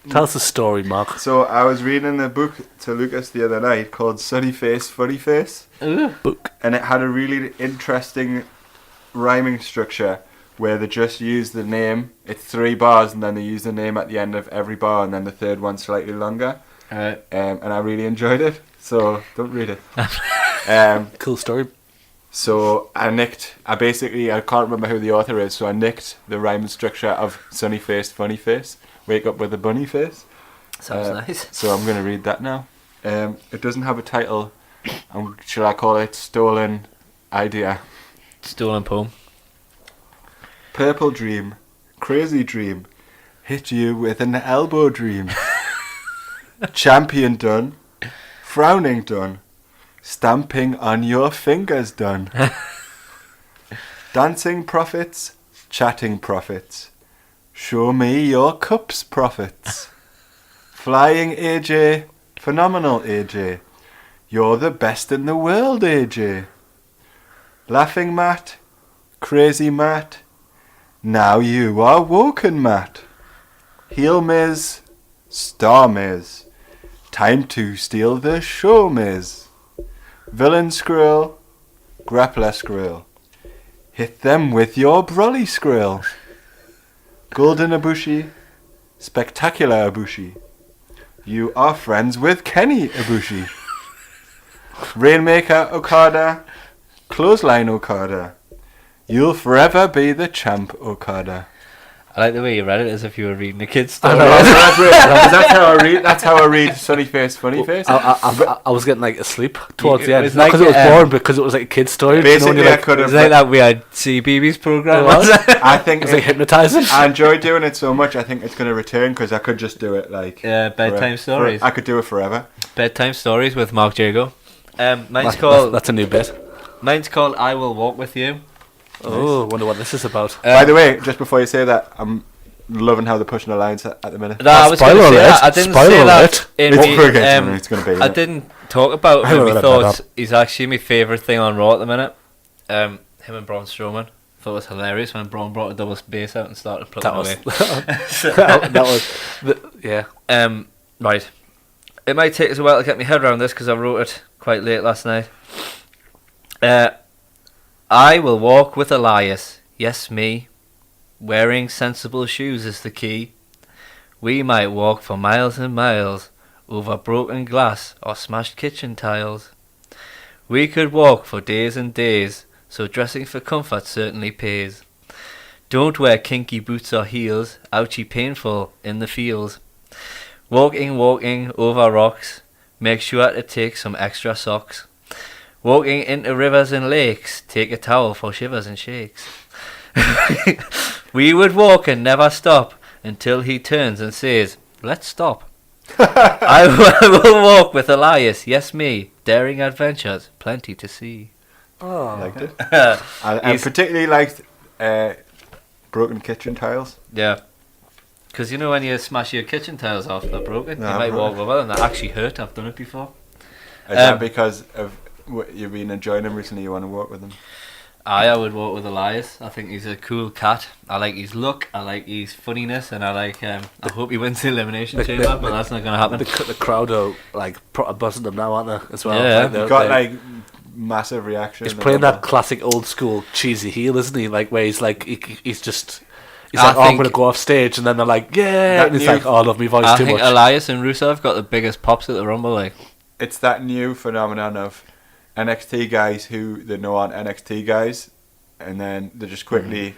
Tell us a story, Mark. I was reading a book to Lucas the other night called Sunny Face, Funny Face. Book. And it had a really interesting rhyming structure where they just use the name. It's 3 bars and then they use the name at the end of every bar and then the third one slightly longer. Alright. And I really enjoyed it. So don't read it. Cool story. So I can't remember who the author is, so I nicked the rhyming structure of Sunny Face, Funny Face. Wake up with a bunny face. Sounds nice. So I'm going to read that now. It doesn't have a title. Shall I call it Stolen Idea? Stolen poem. Purple dream, crazy dream, hit you with an elbow dream. Champion done, frowning done, stamping on your fingers done. Dancing profits, chatting profits. Show me your cups profits. Flying AJ, phenomenal AJ. You're the best in the world AJ. Laughing Matt, crazy Matt. Now you are woken Matt. Heel Miz, Star Miz. Time to steal the show Miz. Villain Skrill, Grappler Skrill. Hit them with your brolly Skrill. Golden Ibushi, Spectacular Ibushi. You are friends with Kenny Ibushi. Rainmaker Okada, Clothesline Okada. You'll forever be the champ Okada. I like the way you read it as if you were reading a kid's story. That's how I read Sunny Face, Funny Face. I was getting like asleep towards It the end. was Not because like, it was boring, because it was like a kid's story. Basically, you know, I could It's have. like that weird CBeebies program. I think it was like hypnotising. I enjoy doing it so much. I think it's going to return because I could just do it like bedtime stories. I could do it forever. Bedtime stories with Mark Jago. Mine's That's called a new bit. I Will Walk With You. Oh, wonder what this is about. By the way, just before you say that, I'm loving how they're pushing the lines at the minute. No, I was going to spoiler say alert. that. I didn't Spoiler say alert. that in It's me, friggin' it's going to be. I didn't talk about him. I We read thought that up. he's actually my favourite thing on Raw at the minute. Him and Braun Strowman. Thought it was hilarious when Braun brought a double bass out and started plugging That away. yeah. Right. It might take us a while to get my head around this because I wrote it quite late last night. I will walk with Elias, yes me. Wearing sensible shoes is the key. We might walk for miles and miles over broken glass or smashed kitchen tiles. We could walk for days and days, so dressing for comfort certainly pays. Don't wear kinky boots or heels, ouchie painful in the fields. Walking over rocks, make sure to take some extra socks. Walking into rivers and lakes, take a towel for shivers and shakes. We would walk and never stop until he turns and says, let's stop. I will walk with Elias, yes me, daring adventures, plenty to see. Oh. I liked it. I particularly liked broken kitchen tiles. Yeah. Because you know when you smash your kitchen tiles off, they're broken. Yeah, you might right. walk over them. That actually hurt. I've done it before. Is that because of what you've been enjoying them recently? You want to walk with them? I would walk with Elias. I think he's a cool cat. I like his look. I like his funniness, and I like. I hope he wins the elimination chamber, but that's not going to happen. The crowd are like buzzing them now, aren't they? As well. Yeah. Like, You've got like massive reaction. he's playing that classic old school cheesy heel, isn't he? Like where he's like he's I like, oh, I'm think- going to go off stage, and then they're like, yeah, That and he's new- like, oh, I love me voice I too think much. Elias and Rusev got the biggest pops at the Rumble. Like, It's that new phenomenon of NXT guys who they know aren't NXT guys, and then they just quickly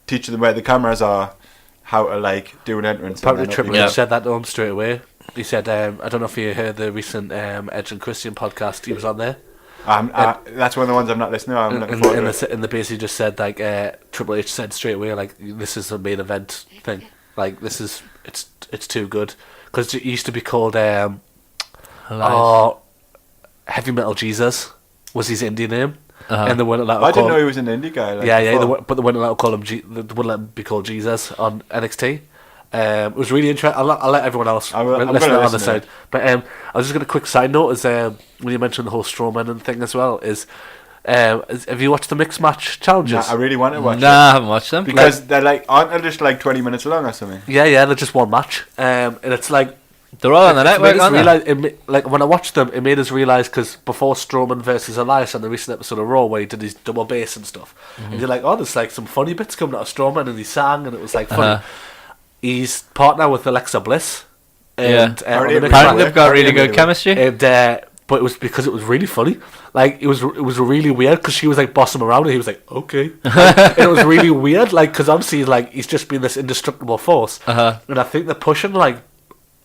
teach them where the cameras are, how to like do an entrance. Apparently and then Triple up you H go. said that to him straight away. He said, I don't know if you heard the recent Edge and Christian podcast. He was on there. That's one of the ones I'm not listening to. I'm looking forward to it. In the base, he just said like Triple H said straight away like this is a main event thing. Like this is it's too good because it used to be called Alive. Heavy Metal Jesus was his indie name, and they wouldn't let him I didn't call know he was an indie guy. Like, but they wouldn't let him call him. They wouldn't let him be called Jesus on NXT. It was really interesting. I'll let everyone else I'm listen gonna on the listen to side. it. But I was just going to quick side note is when you mentioned the whole Strowman and thing as well have you watched the mixed match challenges? I really want to watch Nah, I haven't watched them. because they're like aren't they just like 20 minutes long or something? Yeah, they're just one match, and it's like They're all on the it network, made us aren't they? realise, like when I watched them, it made us realise because before Strowman versus Elias on the recent episode of Raw where he did his double bass and stuff, and you're like, oh, there's like some funny bits coming out of Strowman and he sang and it was like funny. He's partner with Alexa Bliss, and Apparently Apparently they've got really Apparently good chemistry. and but it was because it was really funny. Like it was really weird because she was like bossing him around and he was like okay, and it was really weird. Like because obviously like he's just been this indestructible force, and I think they're pushing like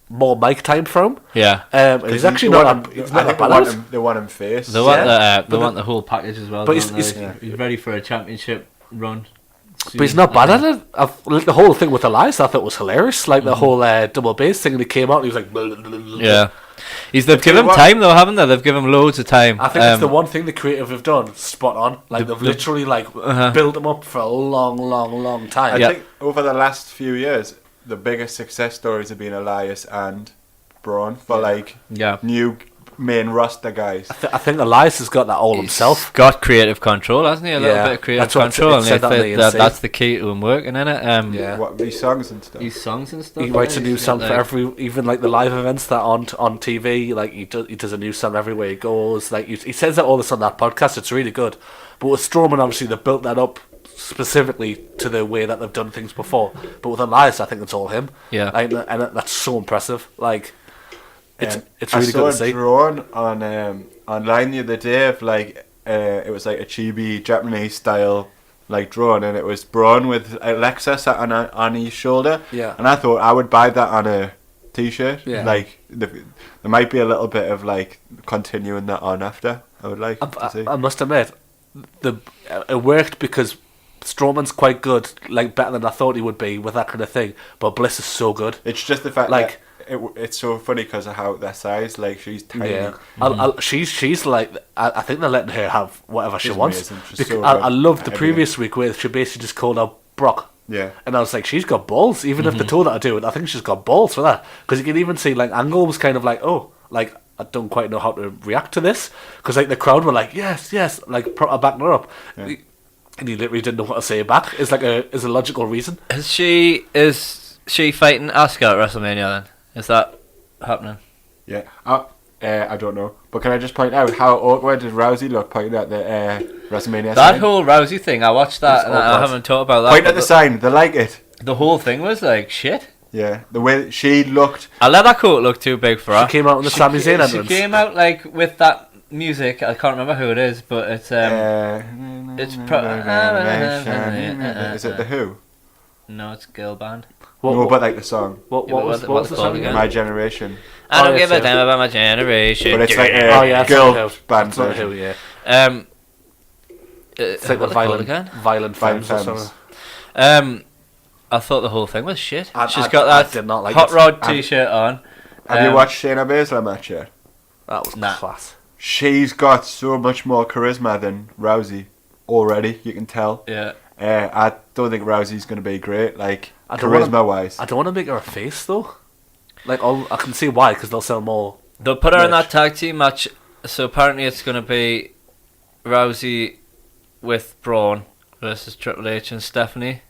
more mic time for him. Yeah. And he's actually not. He's not that bad. They want him face. They want but they want the whole package as well. but Don't he's- they? He's ready for a championship run. But he's not bad at it. Like, the whole thing with Elias, I thought was hilarious. Like the whole double bass thing, and he came out and he was like, blah, blah, blah, blah. Yeah. They've given him what- time though, haven't they? They've given him loads of time. I think it's the one thing the creative have done spot on. Like they've literally like built him up for a long time. I Yeah. think over the last few years, the biggest success stories have been Elias and Braun for like new main roster guys. I think Elias has got that all himself. He's got creative control, hasn't he? A little Yeah. bit of creative That's what it control, and said on the that's the key to him working in it. Yeah. What these songs and stuff. His songs and stuff. He writes a yeah, new he's song got, for like- every, even like the live events that on TV. Like he does a new song everywhere he goes. Like he says that all this on that podcast. It's really good. But with Strowman, obviously they built that up specifically to the way that they've done things before. But with Elias, I think it's all him. Yeah. Like, and that's so impressive. Like it's I really saw good to a see. drone on online the other day of like it was like a chibi Japanese style like drone, and it was Braun with Alexa sat on his shoulder. Yeah. And I thought I would buy that on a t-shirt. Yeah. Like there might be a little bit of like continuing that on after. I would like to see. I must admit, it worked because Strowman's quite good, like better than I thought he would be with that kind of thing. But Bliss is so good. It's just the fact Like- that it's so funny because of how their size. Like she's tiny. Yeah, she's like I think they're letting her have whatever she She's wants. amazing. She's Because so I good loved at the everything. previous week where she basically just called out Brock. Yeah. And I was like, she's got balls. Even if they told her to do it, I think she's got balls for that. Because you can even see like Angle was kind of like, oh, like I don't quite know how to react to this. Because like the crowd were like, yes, like proper backing her up. Yeah. And he literally didn't know what to say back. It's like is a logical reason. Is she fighting Asuka at WrestleMania then? Is that happening? Yeah. I don't know. But can I just point out how awkward did Rousey look pointing at the WrestleMania That sign? whole Rousey thing, I watched that It's and I awkward. haven't talked about that. Point but at the sign. They like it. the whole thing was like shit. Yeah. The way she looked. I let that coat look too big for her. She came out in the Sami Zayn She entrance. came out like with that music. I can't remember who it is, but it's Is it the Who? no, it's girl band. No, but like the song. what Yeah, but was what's the it called song again? My Generation. I don't yeah, give a so- damn about my generation. But it's like Oh yeah, it's girl not Who. band It's not version. Who, yeah. It's It's like the violent Violent femmes or Femmes. something. I thought the whole thing was shit. She's I got that did not like hot it. rod t-shirt on. Have you watched Shayna Baszler match yet? That was Nah. class. She's got so much more charisma than Rousey already. You can tell. Yeah. I don't think Rousey's going to be great. Like I don't wanna- charisma wise. I don't want to make her a face though. Like I can see why, because they'll sell more. They'll put her in Rich. that tag team match. So apparently it's going to be Rousey with Braun versus Triple H and Stephanie.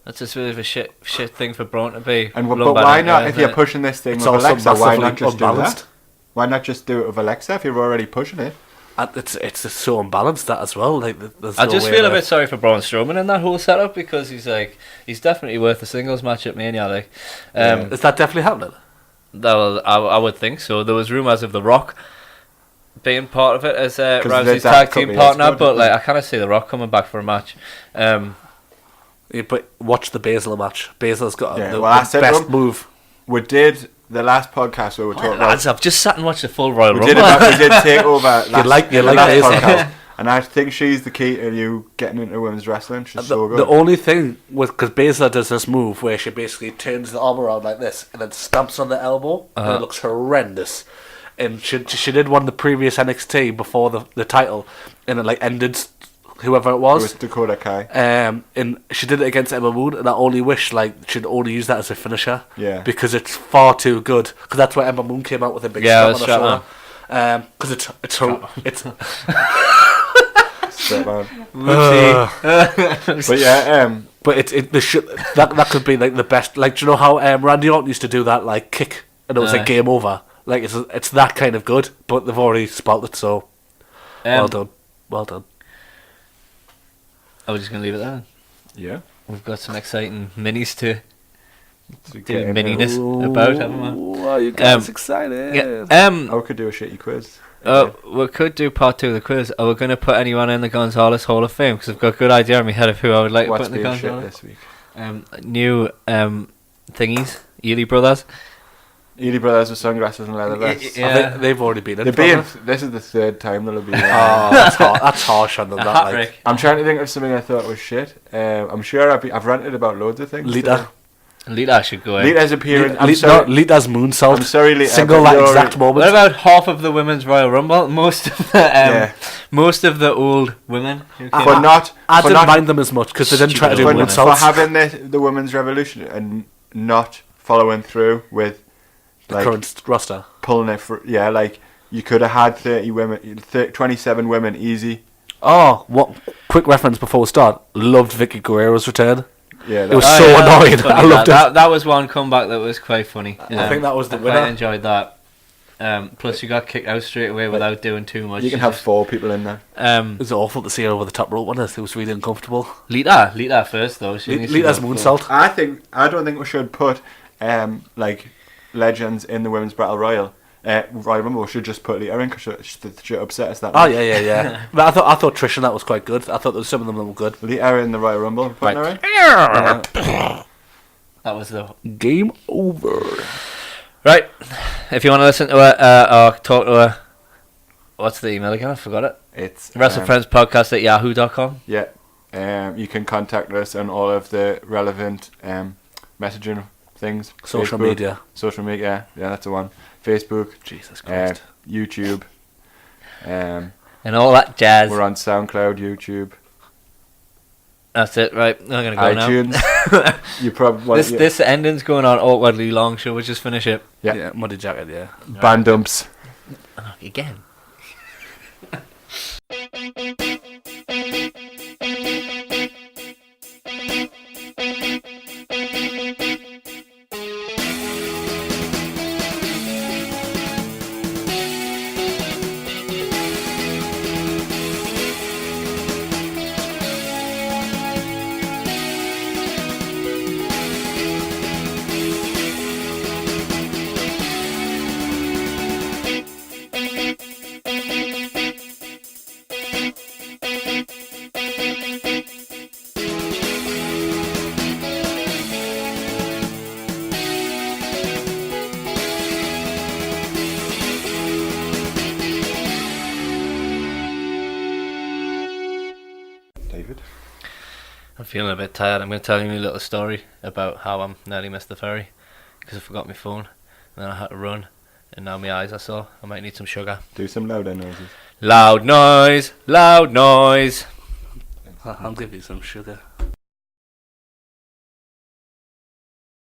That's just really a shit thing for Braun to be. And run but by why that not? guy, If isn't you're it? pushing this thing It's with also Alexa, why massively not just do unbalanced. that? Why not just do it with Alexa if you're already pushing it? And it's just so unbalanced that as well. Like there's I no just way feel a that- bit sorry for Braun Strowman in that whole setup because he's definitely worth a singles match at Mania. Like, Is that definitely happening? I would think so. There was rumours of The Rock being part of it as 'Cause Rousey's that tag couple team years partner, ago, but didn't like they? I kind of see The Rock coming back for a match. Yeah, but watch the Baszler match. Baszler's got Yeah, the well, I said best to him- move. We did the last podcast where we talked about. Lads, I've just sat and watched the full Royal We Rumble. did take over. You like the that, last isn't it? podcast. And I think she's the key to you getting into women's wrestling. She's so good. The only thing with, because Baszler does this move where she basically turns the arm around like this and then stamps on the elbow, and it looks horrendous. And she did one the previous NXT before the title, and it like ended whoever it was. It was Dakota Kai. And she did it against Emma Moon, and I only wish like she'd only use that as a finisher. Yeah. Because it's far too good. Because that's where Emma Moon came out with a big strap on her shoulder. Because it's Strap on. But yeah, but that could be like the best. Like, do you know how Randy Orton used to do that like kick, and it was like game over. Like it's that kind of good, but they've already spoiled it. So well done. Are we just gonna leave it there? yeah. We've got some exciting minis to do get into mininess about, haven't we? Wow, you guys excited? Yeah. I could do a shitty quiz. We could do part 2 of the quiz. Are we going to put anyone in the Gonzalez Hall of Fame? Because I've got a good idea in my head of who I would like to What's put in the being shit Gonzalez. this week? New thingies, Ealy Brothers. Ealy Brothers with sunglasses and leather vests. Yeah. They've already been in. This is the third time they'll be in. That's harsh on them. A That, hat like, trick. I'm trying to think of something I thought was shit. I'm sure I've ranted about loads of things. Lita. Lita should go in. Lita's appearing. I'm Lita's sorry. moonsault. I'm sorry, Lita. Single but that you're- exact moment. What about half of the women's Royal Rumble? Most of the old women. Who came For out. not. I for didn't not, mind them as much because they didn't try to do Stupid old for women. moonsaults. having the women's revolution and not following through with The like current roster. pulling it for like you could have had 30 women, 27 women easy. Oh, what? Quick reference before we start. Loved Vicky Guerrero's return. Yeah, It was Oh, so yeah, that was annoying. funny, I loved that. That was one comeback that was quite funny. I think that was the I winner. quite enjoyed that. Plus, you got kicked out straight away without doing too much. you can have 4 people in there. It was awful to see her over the top rope, wasn't it? It was really uncomfortable. Lita first though. She needs to Lita's go moonsault. I don't think we should put like legends in the women's battle royal. Royal Rumble, we should just put Lita in because she upset us that Oh much. yeah. But I thought Trish and that was quite good. I thought there was some of them that were good. Lita in the Royal Rumble. Putting her in? That was the Game over. right. If you want to listen to her or talk to her, what's the email again? I forgot it. It's WrestleFriends podcast at yahoo.com. Yeah. You can contact us on all of the relevant messaging things. Social Facebook, media. Social media. Yeah, that's the one. Facebook. Jesus Christ. YouTube. And all that jazz. We're on SoundCloud, YouTube, That's it, right? I'm gonna go iTunes. You probably this ending's going on awkwardly long, so we'll just finish it. Yeah. Muddy jacket, yeah. band dumps. Again. David. I'm feeling a bit tired. I'm going to tell you a little story about how I nearly missed the ferry because I forgot my phone and then I had to run and now my eyes are sore. I might need some sugar. Do some louder noises. Loud noise, loud noise. I'll give you some sugar.